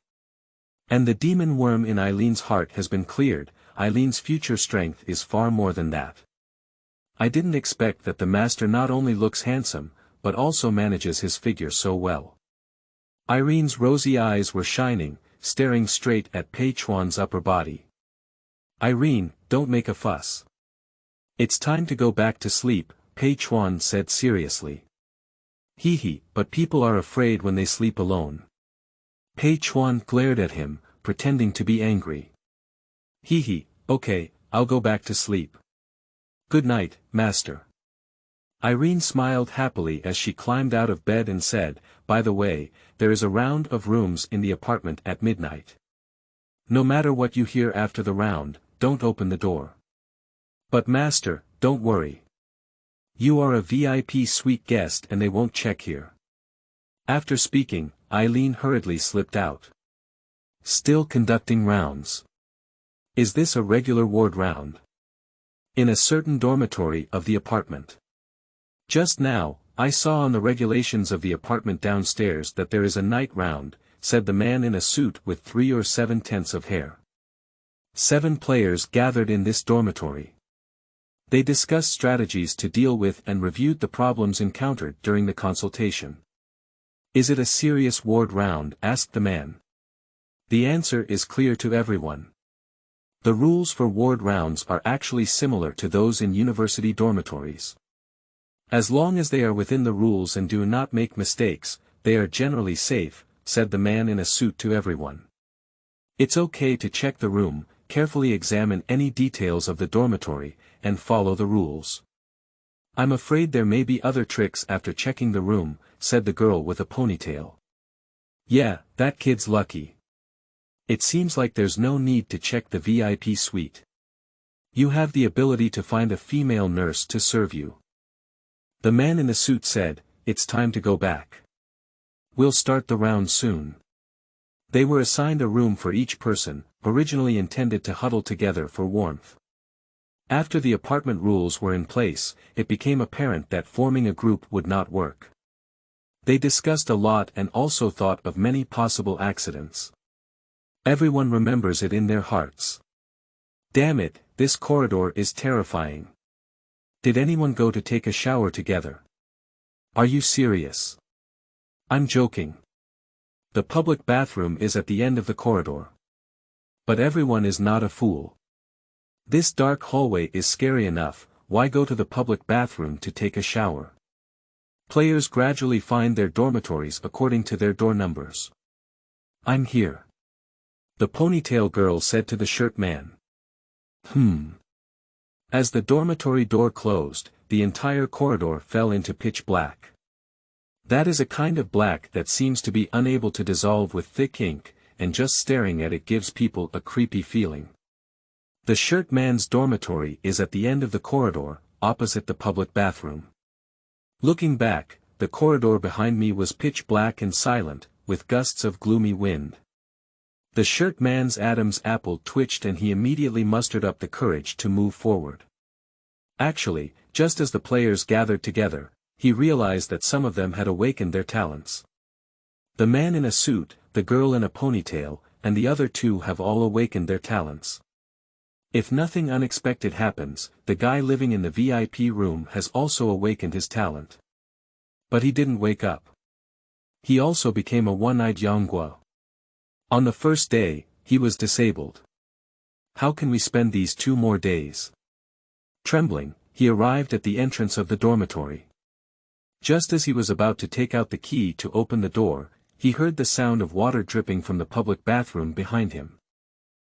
And the demon worm in Eileen's heart has been cleared. Eileen's future strength is far more than that. I didn't expect that the master not only looks handsome, but also manages his figure so well. Irene's rosy eyes were shining, staring straight at Pei Chuan's upper body. "Irene, don't make a fuss. It's time to go back to sleep," Pei Chuan said seriously. "Hee, but people are afraid when they sleep alone." Pei Chuan glared at him, pretending to be angry. "Hee, okay, I'll go back to sleep. Good night, master." Irene smiled happily as she climbed out of bed and said, "By the way, there is a round of rooms in the apartment at midnight. No matter what you hear after the round, don't open the door. But master, don't worry. You are a VIP suite guest and they won't check here." After speaking, Eileen hurriedly slipped out. Still conducting rounds. Is this a regular ward round? In a certain dormitory of the apartment. Just now, I saw on the regulations of the apartment downstairs that there is a night round, said the man in a suit with 3 or 7/10 of hair. 7 players gathered in this dormitory. They discussed strategies to deal with and reviewed the problems encountered during the consultation. Is it a serious ward round? Asked the man. The answer is clear to everyone. The rules for ward rounds are actually similar to those in university dormitories. As long as they are within the rules and do not make mistakes, they are generally safe, said the man in a suit to everyone. It's okay to check the room, carefully examine any details of the dormitory, and follow the rules. I'm afraid there may be other tricks after checking the room, said the girl with a ponytail. Yeah, that kid's lucky. It seems like there's no need to check the VIP suite. You have the ability to find a female nurse to serve you. The man in the suit said, it's time to go back. We'll start the round soon. They were assigned a room for each person, originally intended to huddle together for warmth. After the apartment rules were in place, it became apparent that forming a group would not work. They discussed a lot and also thought of many possible accidents. Everyone remembers it in their hearts. Damn it, this corridor is terrifying. Did anyone go to take a shower together? Are you serious? I'm joking. The public bathroom is at the end of the corridor. But everyone is not a fool. This dark hallway is scary enough, why go to the public bathroom to take a shower? Players gradually find their dormitories according to their door numbers. I'm here. The ponytail girl said to the shirt man. As the dormitory door closed, the entire corridor fell into pitch black. That is a kind of black that seems to be unable to dissolve with thick ink, and just staring at it gives people a creepy feeling. The shirt man's dormitory is at the end of the corridor, opposite the public bathroom. Looking back, the corridor behind me was pitch black and silent, with gusts of gloomy wind. The shirt man's Adam's apple twitched and he immediately mustered up the courage to move forward. Actually, just as the players gathered together, he realized that some of them had awakened their talents. The man in a suit, the girl in a ponytail, and the other two have all awakened their talents. If nothing unexpected happens, the guy living in the VIP room has also awakened his talent. But he didn't wake up. He also became a one-eyed Yonghua. On the first day, he was disabled. How can we spend these 2 more days? Trembling, he arrived at the entrance of the dormitory. Just as he was about to take out the key to open the door, he heard the sound of water dripping from the public bathroom behind him.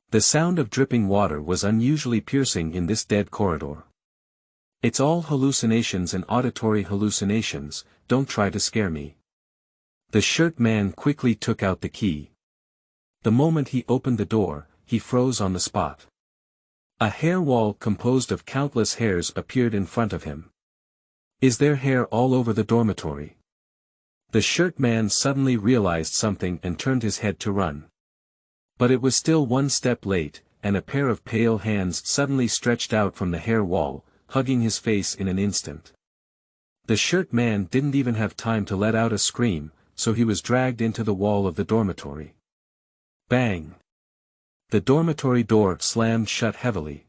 The sound of dripping water was unusually piercing in this dead corridor. It's all hallucinations and auditory hallucinations, don't try to scare me. The shirt man quickly took out the key. The moment he opened the door, he froze on the spot. A hair wall composed of countless hairs appeared in front of him. Is there hair all over the dormitory? The shirt man suddenly realized something and turned his head to run. But it was still one step late, and a pair of pale hands suddenly stretched out from the hair wall, hugging his face in an instant. The shirt man didn't even have time to let out a scream, so he was dragged into the wall of the dormitory. Bang! The dormitory door slammed shut heavily.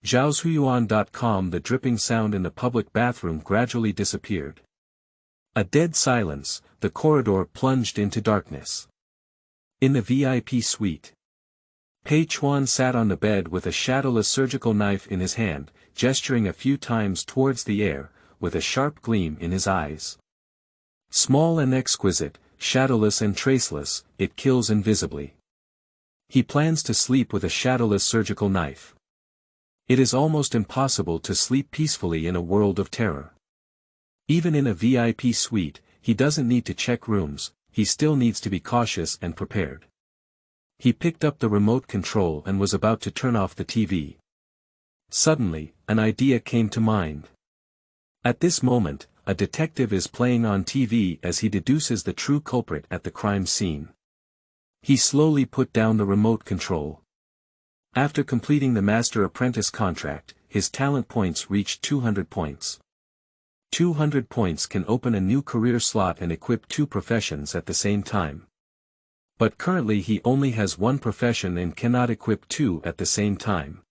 Zhaoshuyuan.com. The dripping sound in the public bathroom gradually disappeared. A dead silence, the corridor plunged into darkness. In the VIP suite, Pei Chuan sat on the bed with a shadowless surgical knife in his hand, gesturing a few times towards the air, with a sharp gleam in his eyes. Small and exquisite, shadowless and traceless, it kills invisibly. He plans to sleep with a shadowless surgical knife. It is almost impossible to sleep peacefully in a world of terror. Even in a VIP suite, he doesn't need to check rooms, he still needs to be cautious and prepared. He picked up the remote control and was about to turn off the TV. Suddenly, an idea came to mind. At this moment, a detective is playing on TV as he deduces the true culprit at the crime scene. He slowly put down the remote control. After completing the master-apprentice contract, his talent points reached 200 points. 200 points can open a new career slot and equip 2 professions at the same time. But currently he only has 1 profession and cannot equip 2 at the same time.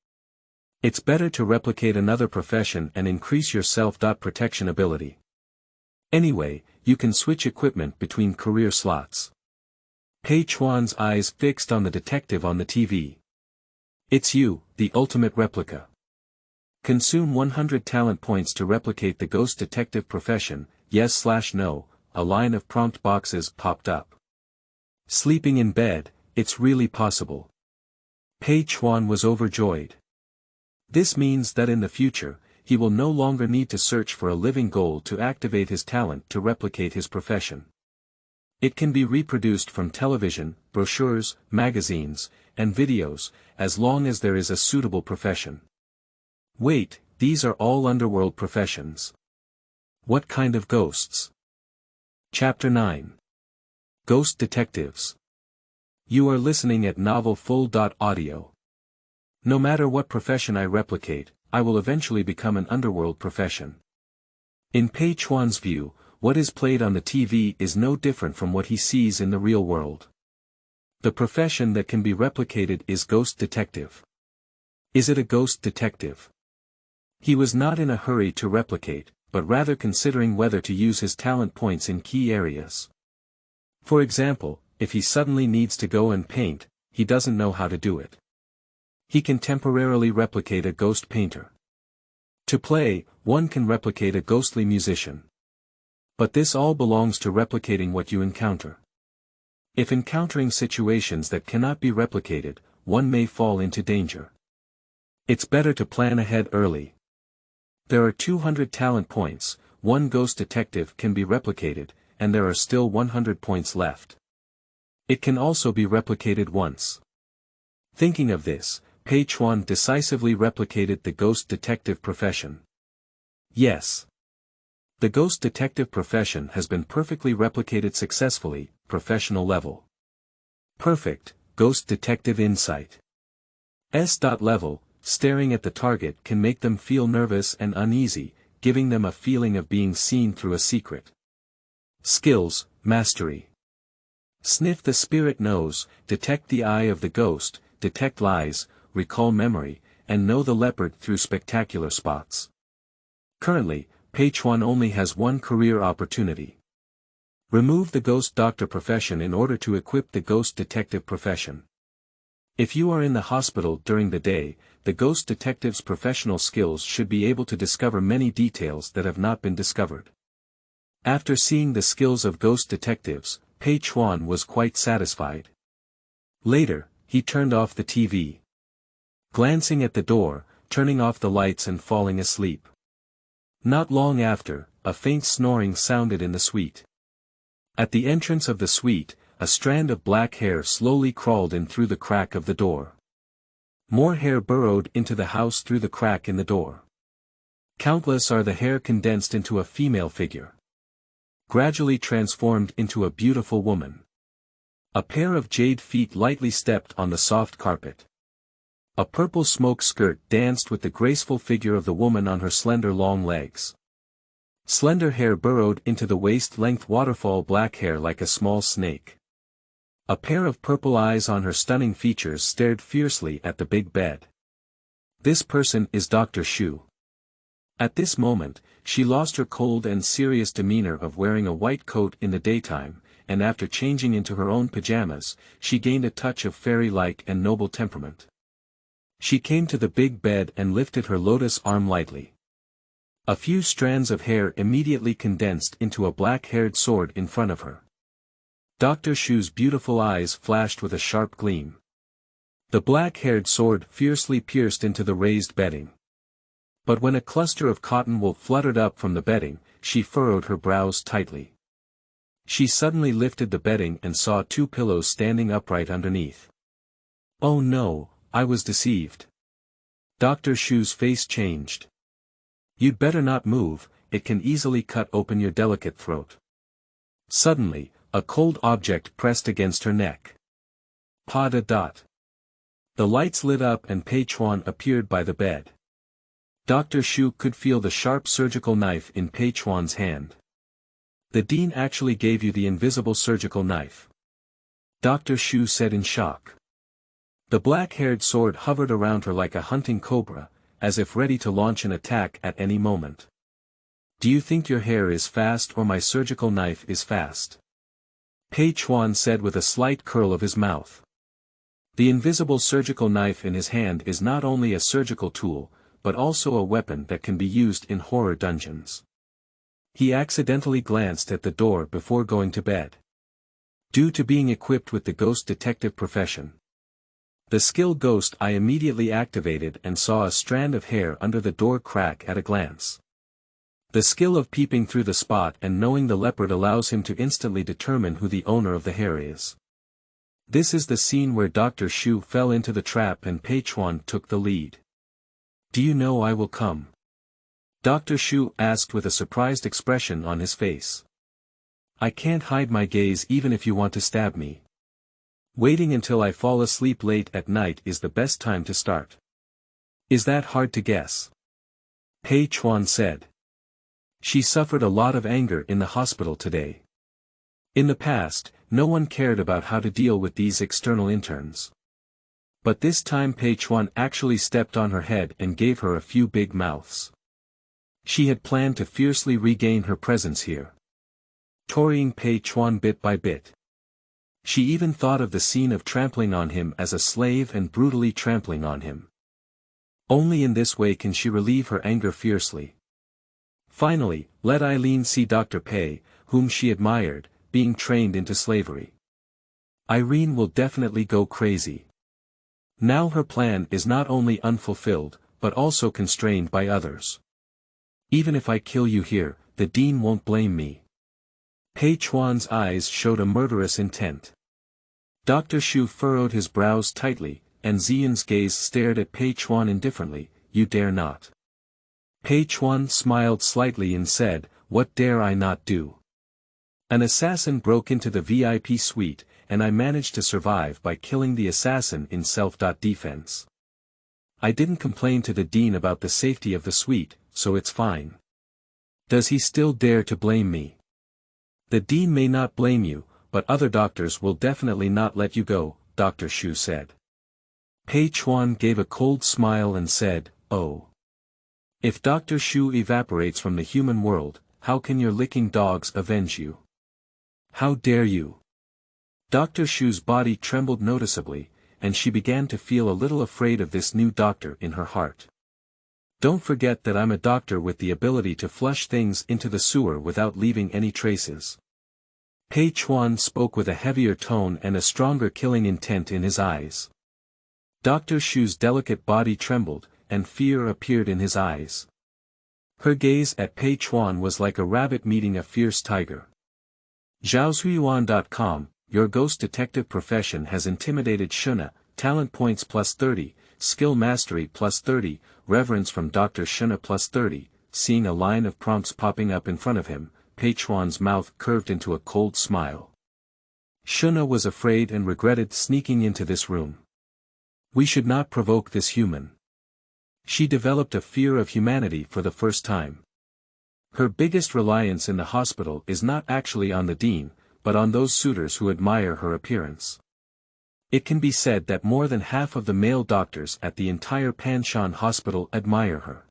It's better to replicate another profession and increase your self-protection ability. Anyway, you can switch equipment between career slots. Pei Chuan's eyes fixed on the detective on the TV. It's you, the ultimate replica. Consume 100 talent points to replicate the ghost detective profession, yes/no, a line of prompt boxes popped up. Sleeping in bed, it's really possible. Pei Chuan was overjoyed. This means that in the future, he will no longer need to search for a living goal to activate his talent to replicate his profession. It can be reproduced from television, brochures, magazines, and videos, as long as there is a suitable profession. Wait, these are all underworld professions. What kind of ghosts? Chapter 9. Ghost Detectives. You are listening at novelfull.audio. No matter what profession I replicate, I will eventually become an underworld profession. In Pei Chuan's view, what is played on the TV is no different from what he sees in the real world. The profession that can be replicated is ghost detective. Is it a ghost detective? He was not in a hurry to replicate, but rather considering whether to use his talent points in key areas. For example, if he suddenly needs to go and paint, he doesn't know how to do it. He can temporarily replicate a ghost painter. To play, one can replicate a ghostly musician. But this all belongs to replicating what you encounter. If encountering situations that cannot be replicated, one may fall into danger. It's better to plan ahead early. There are 200 talent points, one ghost detective can be replicated, and there are still 100 points left. It can also be replicated once. Thinking of this, Pei Chuan decisively replicated the ghost detective profession. Yes. The ghost detective profession has been perfectly replicated successfully, professional level. Perfect, ghost detective insight. S.level, staring at the target can make them feel nervous and uneasy, giving them a feeling of being seen through a secret. Skills, mastery. Sniff the spirit nose, detect the eye of the ghost, detect lies, recall memory, and know the leopard through spectacular spots. Currently, Pei Chuan only has one career opportunity. Remove the ghost doctor profession in order to equip the ghost detective profession. If you are in the hospital during the day, the ghost detective's professional skills should be able to discover many details that have not been discovered. After seeing the skills of ghost detectives, Pei Chuan was quite satisfied. Later, he turned off the TV. Glancing at the door, turning off the lights and falling asleep. Not long after, a faint snoring sounded in the suite. At the entrance of the suite, a strand of black hair slowly crawled in through the crack of the door. More hair burrowed into the house through the crack in the door. Countless are the hair condensed into a female figure. Gradually transformed into a beautiful woman. A pair of jade feet lightly stepped on the soft carpet. A purple smoke skirt danced with the graceful figure of the woman on her slender long legs. Slender hair burrowed into the waist-length waterfall black hair like a small snake. A pair of purple eyes on her stunning features stared fiercely at the big bed. This person is Dr. Shu. At this moment, she lost her cold and serious demeanor of wearing a white coat in the daytime, and after changing into her own pajamas, she gained a touch of fairy-like and noble temperament. She came to the big bed and lifted her lotus arm lightly. A few strands of hair immediately condensed into a black-haired sword in front of her. Dr. Shu's beautiful eyes flashed with a sharp gleam. The black-haired sword fiercely pierced into the raised bedding. But when a cluster of cotton wool fluttered up from the bedding, she furrowed her brows tightly. She suddenly lifted the bedding and saw 2 pillows standing upright underneath. Oh no, I was deceived. Dr. Shu's face changed. You'd better not move, it can easily cut open your delicate throat. Suddenly, a cold object pressed against her neck. The lights lit up and Pei Chuan appeared by the bed. Dr. Shu could feel the sharp surgical knife in Pei Chuan's hand. The dean actually gave you the invisible surgical knife. Dr. Shu said in shock. The black-haired sword hovered around her like a hunting cobra, as if ready to launch an attack at any moment. Do you think your hair is fast or my surgical knife is fast? Pei Chuan said with a slight curl of his mouth. The invisible surgical knife in his hand is not only a surgical tool, but also a weapon that can be used in horror dungeons. He accidentally glanced at the door before going to bed. Due to being equipped with the ghost detective profession, the skill ghost eye immediately activated and saw a strand of hair under the door crack at a glance. The skill of peeping through the spot and knowing the leopard allows him to instantly determine who the owner of the hair is. This is the scene where Dr. Shu fell into the trap and Pei Chuan took the lead. Do you know I will come? Dr. Shu asked with a surprised expression on his face. I can't hide my gaze even if you want to stab me. Waiting until I fall asleep late at night is the best time to start. Is that hard to guess? Pei Chuan said. She suffered a lot of anger in the hospital today. In the past, no one cared about how to deal with these external interns. But this time Pei Chuan actually stepped on her head and gave her a few big mouths. She had planned to fiercely regain her presence here, torturing Pei Chuan bit by bit. She even thought of the scene of trampling on him as a slave and brutally trampling on him. Only in this way can she relieve her anger fiercely. Finally, let Eileen see Dr. Pei, whom she admired, being trained into slavery. Irene will definitely go crazy. Now her plan is not only unfulfilled, but also constrained by others. Even if I kill you here, the dean won't blame me. Pei Chuan's eyes showed a murderous intent. Dr. Shu furrowed his brows tightly, and Xian's gaze stared at Pei Chuan indifferently. You dare not. Pei Chuan smiled slightly and said, what dare I not do? An assassin broke into the VIP suite, and I managed to survive by killing the assassin in self-defense. I didn't complain to the dean about the safety of the suite, so it's fine. Does he still dare to blame me? The dean may not blame you, but other doctors will definitely not let you go, Dr. Shu said. Pei Chuan gave a cold smile and said, oh. If Dr. Shu evaporates from the human world, how can your licking dogs avenge you? How dare you? Dr. Shu's body trembled noticeably, and she began to feel a little afraid of this new doctor in her heart. Don't forget that I'm a doctor with the ability to flush things into the sewer without leaving any traces. Pei Chuan spoke with a heavier tone and a stronger killing intent in his eyes. Dr. Shu's delicate body trembled, and fear appeared in his eyes. Her gaze at Pei Chuan was like a rabbit meeting a fierce tiger. Zhaozuiyuan.com, your ghost detective profession has intimidated Shuna, talent points plus 30, skill mastery plus 30, reverence from Dr. Shuna plus 30, seeing a line of prompts popping up in front of him, Pei Chuan's mouth curved into a cold smile. Shuna was afraid and regretted sneaking into this room. We should not provoke this human. She developed a fear of humanity for the first time. Her biggest reliance in the hospital is not actually on the dean, but on those suitors who admire her appearance. It can be said that more than half of the male doctors at the entire Panshan hospital admire her.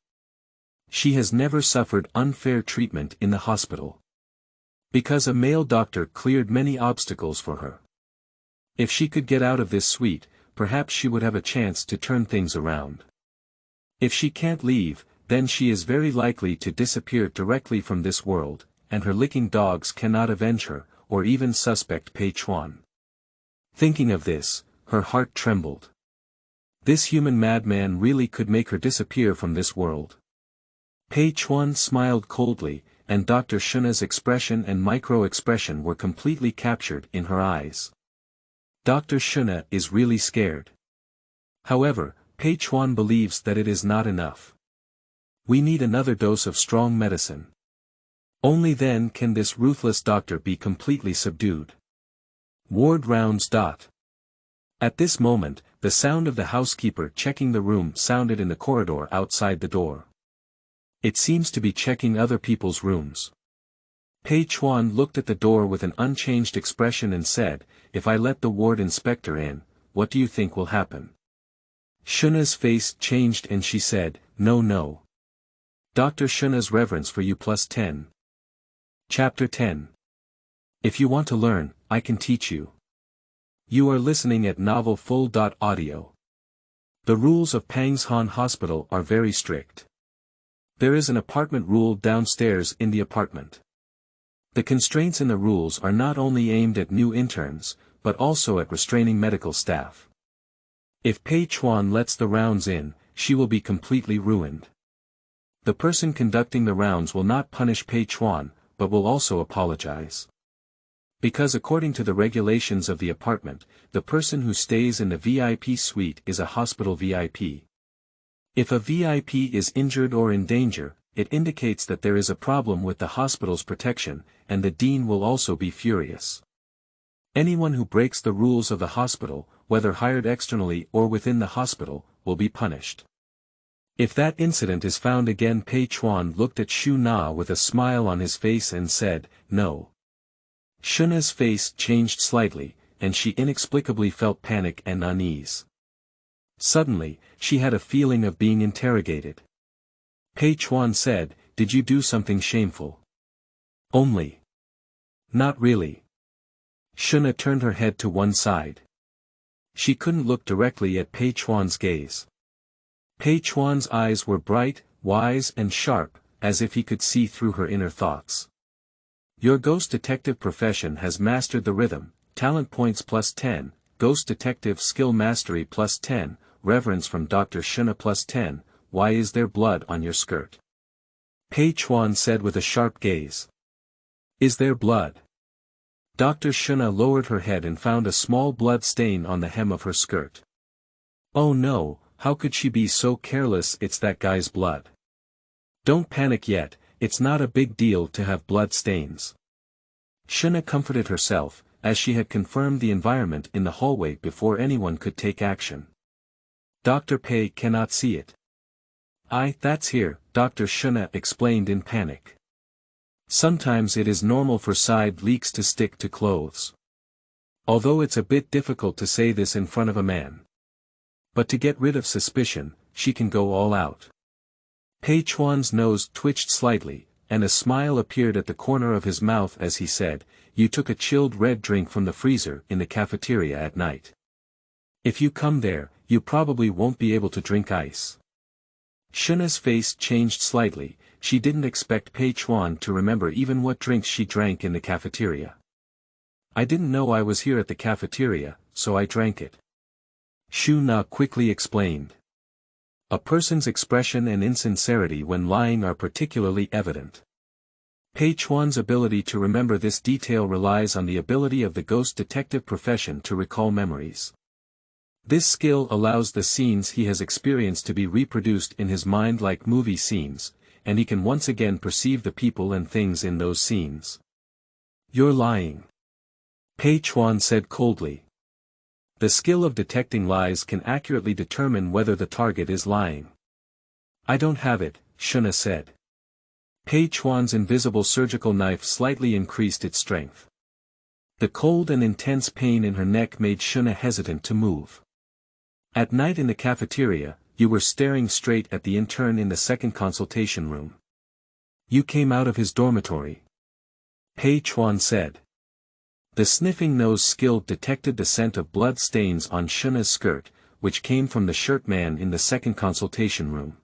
She has never suffered unfair treatment in the hospital, because a male doctor cleared many obstacles for her. If she could get out of this suite, perhaps she would have a chance to turn things around. If she can't leave, then she is very likely to disappear directly from this world, and her licking dogs cannot avenge her, or even suspect Pei Chuan. Thinking of this, her heart trembled. This human madman really could make her disappear from this world. Pei Chuan smiled coldly, and Dr. Shuna's expression and micro-expression were completely captured in her eyes. Dr. Shuna is really scared. However, Pei Chuan believes that it is not enough. We need another dose of strong medicine. Only then can this ruthless doctor be completely subdued. Ward rounds. At this moment, the sound of the housekeeper checking the room sounded in the corridor outside the door. It seems to be checking other people's rooms. Pei Chuan looked at the door with an unchanged expression and said, if I let the ward inspector in, what do you think will happen? Shuna's face changed and she said, no. Dr. Shuna's reverence for you +10. Chapter 10. If you want to learn, I can teach you. You are listening at Novel Full.audio. The rules of Pangshan Hospital are very strict. There is an apartment rule downstairs in the apartment. The constraints in the rules are not only aimed at new interns, but also at restraining medical staff. If Pei Chuan lets the rounds in, she will be completely ruined. The person conducting the rounds will not punish Pei Chuan, but will also apologize. Because according to the regulations of the apartment, the person who stays in the VIP suite is a hospital VIP. If a VIP is injured or in danger, it indicates that there is a problem with the hospital's protection, and the dean will also be furious. Anyone who breaks the rules of the hospital, whether hired externally or within the hospital, will be punished. If that incident is found again, Pei Chuan looked at Shu Na with a smile on his face and said, "No." Shuna's face changed slightly, and she inexplicably felt panic and unease. Suddenly, she had a feeling of being interrogated. Pei Chuan said, "Did you do something shameful?" "Only." "Not really." Shuna turned her head to one side. She couldn't look directly at Pei Chuan's gaze. Pei Chuan's eyes were bright, wise and sharp, as if he could see through her inner thoughts. Your ghost detective profession has mastered the rhythm, talent points +10, ghost detective skill mastery +10, reverence from Dr. Shuna +10, why is there blood on your skirt? Pei Chuan said with a sharp gaze. Is there blood? Dr. Shuna lowered her head and found a small blood stain on the hem of her skirt. Oh no, how could she be so careless? It's that guy's blood. Don't panic yet, it's not a big deal to have blood stains. Shuna comforted herself, as she had confirmed the environment in the hallway before anyone could take action. Dr. Pei cannot see it. That's here, Dr. Shuna explained in panic. Sometimes it is normal for side leaks to stick to clothes. Although it's a bit difficult to say this in front of a man. But to get rid of suspicion, she can go all out. Pei Chuan's nose twitched slightly, and a smile appeared at the corner of his mouth as he said, "You took a chilled red drink from the freezer in the cafeteria at night. If you come there, you probably won't be able to drink ice." Shuna's face changed slightly, she didn't expect Pei Chuan to remember even what drinks she drank in the cafeteria. "I didn't know I was here at the cafeteria, so I drank it." Shu Na quickly explained. A person's expression and insincerity when lying are particularly evident. Pei Chuan's ability to remember this detail relies on the ability of the ghost detective profession to recall memories. This skill allows the scenes he has experienced to be reproduced in his mind like movie scenes, and he can once again perceive the people and things in those scenes. "You're lying," Pei Chuan said coldly. The skill of detecting lies can accurately determine whether the target is lying. "I don't have it," Shuna said. Pei Chuan's invisible surgical knife slightly increased its strength. The cold and intense pain in her neck made Shuna hesitant to move. "At night in the cafeteria, you were staring straight at the intern in the second consultation room. You came out of his dormitory," Pei Chuan said. The sniffing nose skill detected the scent of blood stains on Shuna's skirt, which came from the shirt man in the second consultation room.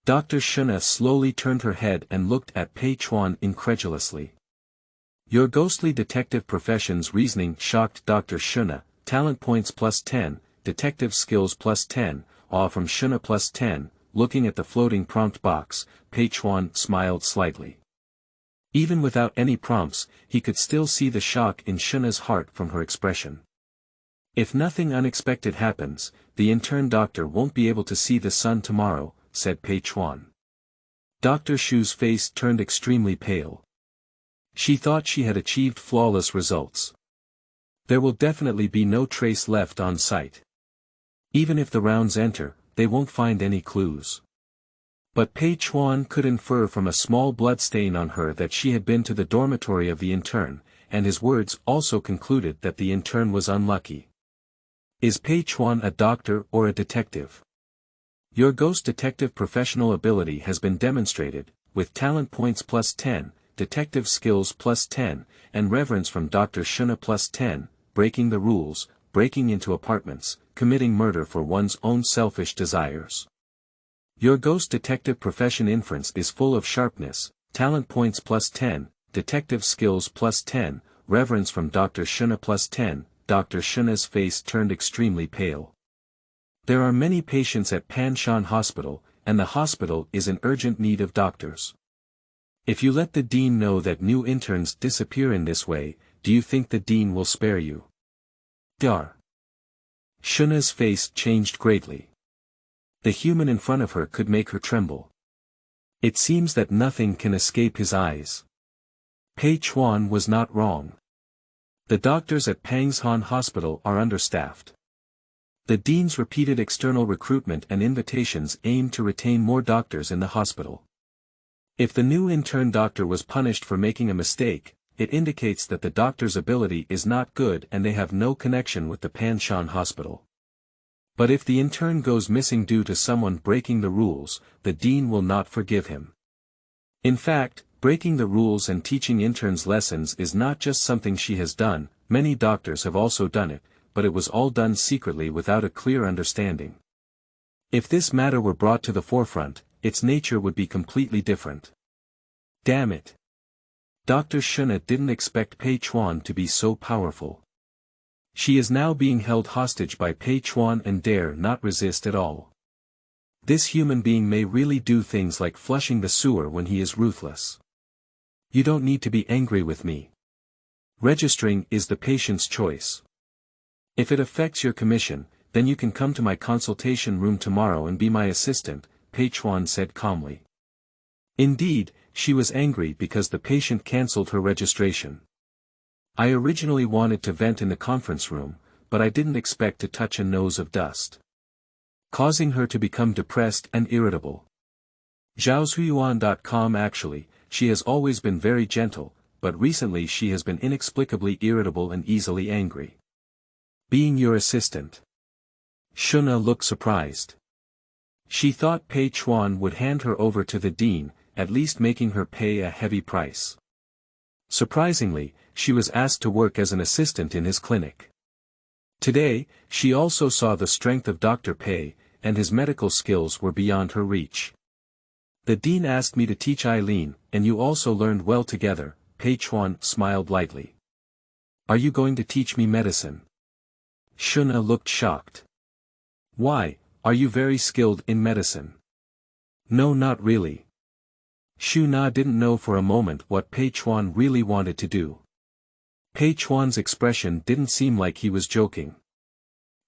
Dr. Shuna slowly turned her head and looked at Pei Chuan incredulously. Your ghostly detective profession's reasoning shocked Dr. Shuna, talent points +10, detective skills +10, awe from Shuna +10, looking at the floating prompt box, Pei Chuan smiled slightly. Even without any prompts, he could still see the shock in Shuna's heart from her expression. "If nothing unexpected happens, the intern doctor won't be able to see the sun tomorrow," said Pei Chuan. Dr. Shu's face turned extremely pale. She thought she had achieved flawless results. There will definitely be no trace left on site. Even if the rounds enter, they won't find any clues. But Pei Chuan could infer from a small blood stain on her that she had been to the dormitory of the intern, and his words also concluded that the intern was unlucky. "Is Pei Chuan a doctor or a detective?" Your ghost detective professional ability has been demonstrated, with talent points +10, detective skills +10, and reverence from Dr. Shuna +10, breaking the rules, breaking into apartments, committing murder for one's own selfish desires. Your ghost detective profession inference is full of sharpness, talent points +10, detective skills +10, reverence from Dr. Shuna +10, Dr. Shuna's face turned extremely pale. There are many patients at Pei Chuan Hospital, and the hospital is in urgent need of doctors. If you let the dean know that new interns disappear in this way, do you think the dean will spare you? Dar. Shuna's face changed greatly. The human in front of her could make her tremble. It seems that nothing can escape his eyes. Pei Chuan was not wrong. The doctors at Pei Chuan Hospital are understaffed. The dean's repeated external recruitment and invitations aim to retain more doctors in the hospital. If the new intern doctor was punished for making a mistake, it indicates that the doctor's ability is not good and they have no connection with the Pei Chuan Hospital. But if the intern goes missing due to someone breaking the rules, the dean will not forgive him. In fact, breaking the rules and teaching interns lessons is not just something she has done, many doctors have also done it, but it was all done secretly without a clear understanding. If this matter were brought to the forefront, its nature would be completely different. Damn it. Dr. Shuna didn't expect Pei Chuan to be so powerful. She is now being held hostage by Pei Chuan and dare not resist at all. This human being may really do things like flushing the sewer when he is ruthless. You don't need to be angry with me. Registering is the patient's choice. If it affects your commission, then you can come to my consultation room tomorrow and be my assistant, Pei Chuan said calmly. Indeed, she was angry because the patient cancelled her registration. I originally wanted to vent in the conference room, but I didn't expect to touch a nose of dust, causing her to become depressed and irritable. Zhaozhuiyuan.com Actually, she has always been very gentle, but recently she has been inexplicably irritable and easily angry. Being your assistant. Shuna looked surprised. She thought Pei Chuan would hand her over to the dean, at least making her pay a heavy price. Surprisingly, she was asked to work as an assistant in his clinic. Today, she also saw the strength of Dr. Pei, and his medical skills were beyond her reach. The dean asked me to teach Eileen, and you also learned well together, Pei Chuan smiled lightly. Are you going to teach me medicine? Shuna looked shocked. Why, are you very skilled in medicine? No, not really. Shuna didn't know for a moment what Pei Chuan really wanted to do. Pei Chuan's expression didn't seem like he was joking.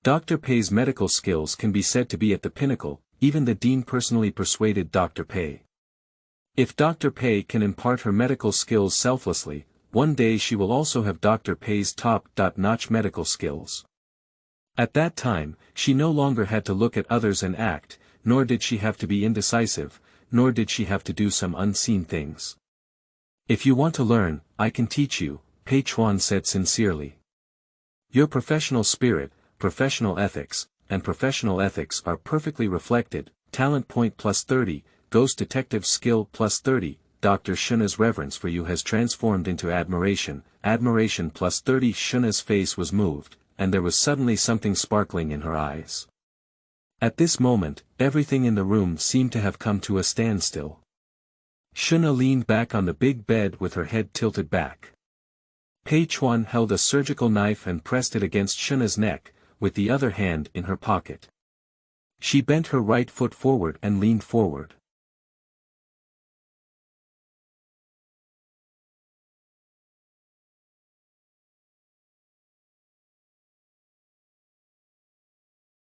Dr. Pei's medical skills can be said to be at the pinnacle, even the dean personally persuaded Dr. Pei. If Dr. Pei can impart her medical skills selflessly, one day she will also have Dr. Pei's top-notch medical skills. At that time, she no longer had to look at others and act, nor did she have to be indecisive, nor did she have to do some unseen things. If you want to learn, I can teach you, Pei Chuan said sincerely. Your professional spirit, professional ethics, and professional ethics are perfectly reflected, talent point +30, ghost detective skill +30, Dr. Shuna's reverence for you has transformed into admiration, admiration +30. Shuna's face was moved, and there was suddenly something sparkling in her eyes. At this moment, everything in the room seemed to have come to a standstill. Shuna leaned back on the big bed with her head tilted back. Pei Chuan held a surgical knife and pressed it against Shuna's neck, with the other hand in her pocket. She bent her right foot forward and leaned forward.